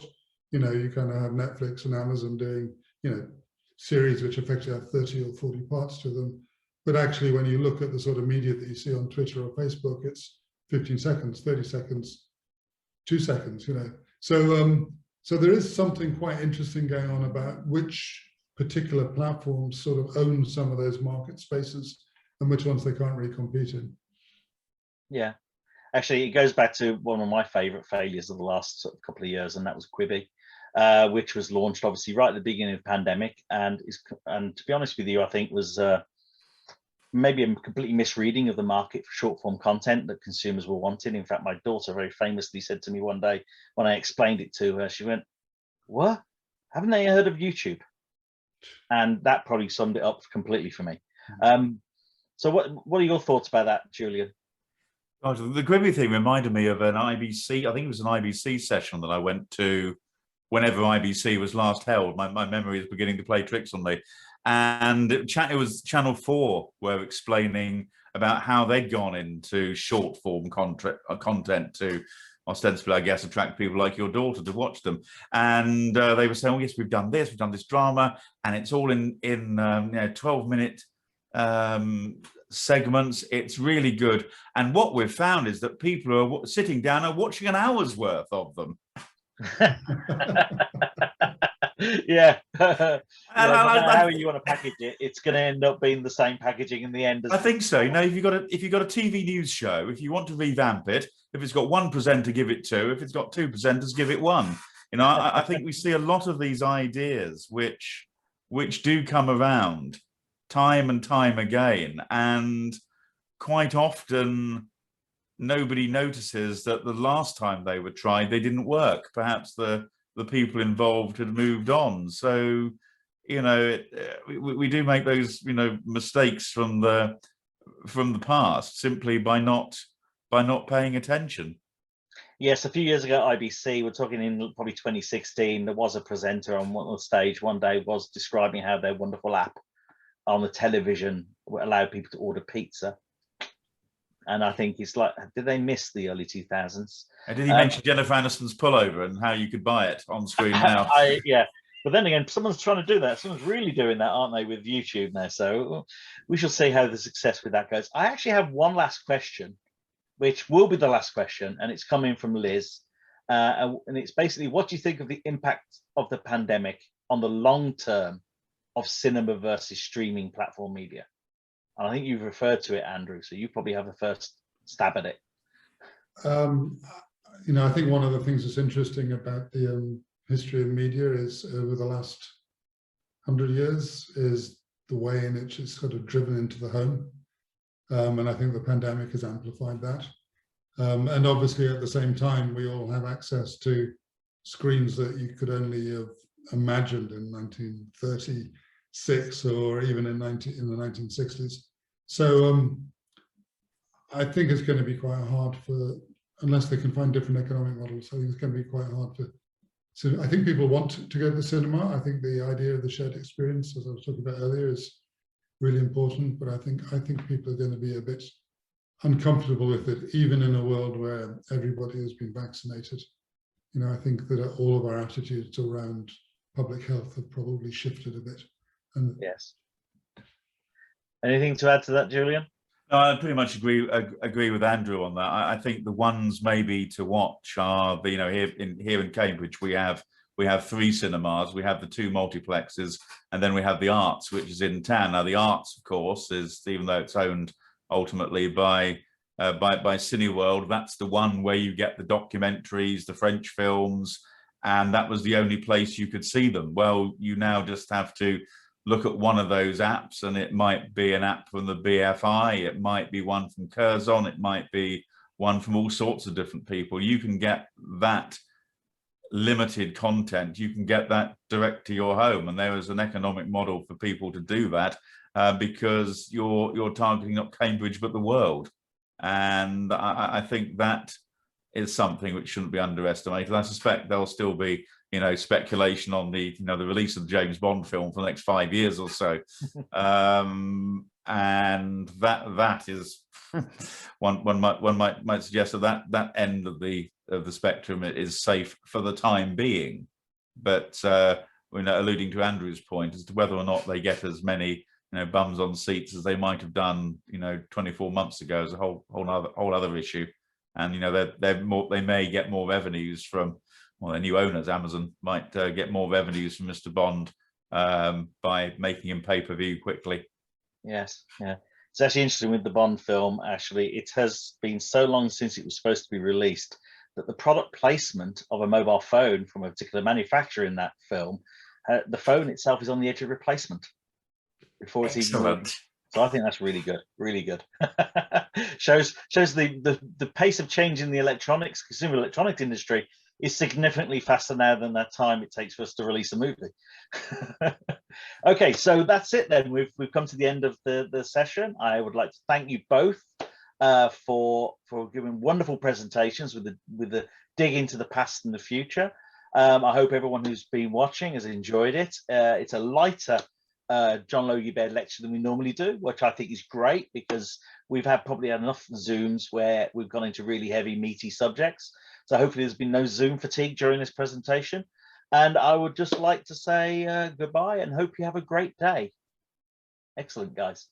You know, you kind of have Netflix and Amazon doing, you know, series which effectively have 30 or 40 parts to them. But actually, when you look at the sort of media that you see on Twitter or Facebook, it's 15 seconds, 30 seconds, 2 seconds, you know. So So there is something quite interesting going on about which particular platforms sort of own some of those market spaces and which ones they can't really compete in. Yeah, actually, it goes back to one of my favorite failures of the last couple of years, and that was Quibi, which was launched obviously right at the beginning of the pandemic, and to be honest with you, I think was maybe a completely misreading of the market for short form content that consumers were wanting. In fact, my daughter very famously said to me one day when I explained it to her, she went, "What? Haven't they heard of YouTube?" And that probably summed it up completely for me. So what are your thoughts about that, Julian? Oh, the Quibi thing reminded me of an IBC, I think it was an IBC session that I went to whenever IBC was last held. My memory is beginning to play tricks on me. And it was Channel 4 were explaining about how they'd gone into short form content to ostensibly, I guess, attract people like your daughter to watch them. And they were saying, oh, yes, we've done this drama, and it's all in 12-minute segments. It's really good. And what we've found is that people are sitting down and watching an hour's worth of them. Yeah. No matter how you want to package it, it's going to end up being the same packaging in the end. I think so. You know, if you've got a TV news show, if you want to revamp it, if it's got one presenter, give it two. If it's got two presenters, give it one. You know, I think we see a lot of these ideas which do come around time and time again, and quite often nobody notices that the last time they were tried, they didn't work. Perhaps the people involved had moved on. So, you know, we do make those, you know, mistakes from the past simply by not paying attention. Yes, a few years ago, IBC, we're talking in probably 2016, there was a presenter on one stage one day was describing how their wonderful app on the television allowed people to order pizza. And I think it's like, did they miss the early 2000s? And did he mention Jennifer Aniston's pullover and how you could buy it on screen now? Yeah, but then again, someone's trying to do that. Someone's really doing that, aren't they, with YouTube now? So we shall see how the success with that goes. I actually have one last question, which will be the last question, and it's coming from Liz. And it's basically, what do you think of the impact of the pandemic on the long term of cinema versus streaming platform media? And I think you've referred to it, Andrew, so you probably have the first stab at it. You know, I think one of the things that's interesting about the history of media is over the last 100 years is the way in which it's sort of driven into the home. And I think the pandemic has amplified that. And obviously at the same time, we all have access to screens that you could only have imagined in 1936 or even in the 1960s. So I think it's going to be quite hard for, unless they can find different economic models, I think it's going to be quite hard for. So I think people want to go to the cinema. I think the idea of the shared experience, as I was talking about earlier, is really important. But I think people are going to be a bit uncomfortable with it, even in a world where everybody has been vaccinated. You know, I think that all of our attitudes around public health have probably shifted a bit. And yes. Anything to add to that, Julian? No, I pretty much agree with Andrew on that. I think the ones maybe to watch are the, you know, here in Cambridge we have 3 cinemas. We have the 2 multiplexes, and then we have the Arts, which is in town. Now the Arts, of course, is, even though it's owned ultimately by Cineworld, that's the one where you get the documentaries, the French films, and that was the only place you could see them. Well, you now just have to look at one of those apps, and it might be an app from the BFI, it might be one from Curzon, it might be one from all sorts of different people. You can get that limited content, you can get that direct to your home, and there is an economic model for people to do that because you're targeting not Cambridge but the world. And I think that is something which shouldn't be underestimated. I suspect there'll still be, you know, speculation on the, you know, the release of the James Bond film for the next 5 years or so, and that is one might suggest that end of the spectrum is safe for the time being. But we're not alluding to Andrew's point as to whether or not they get as many, you know, bums on seats as they might have done, you know, 24 months ago, is a whole other issue. And, you know, they may get more revenues from well, their new owners, Amazon, might get more revenues from Mr. Bond by making him pay-per-view quickly. Yes, yeah. It's actually interesting with the Bond film, actually. It has been so long since it was supposed to be released that the product placement of a mobile phone from a particular manufacturer in that film, the phone itself is on the edge of replacement before it's even released. So I think that's really good, really good. shows the pace of change in the consumer electronics industry is significantly faster now than the time it takes for us to release a movie. Okay, so that's it then. We've come to the end of the session. I would like to thank you both for giving wonderful presentations with the dig into the past and the future. I hope everyone who's been watching has enjoyed it. It's a lighter John Logie Baird lecture than we normally do, which I think is great because we've had probably enough Zooms where we've gone into really heavy, meaty subjects. So hopefully there's been no Zoom fatigue during this presentation. And I would just like to say goodbye and hope you have a great day. Excellent, guys.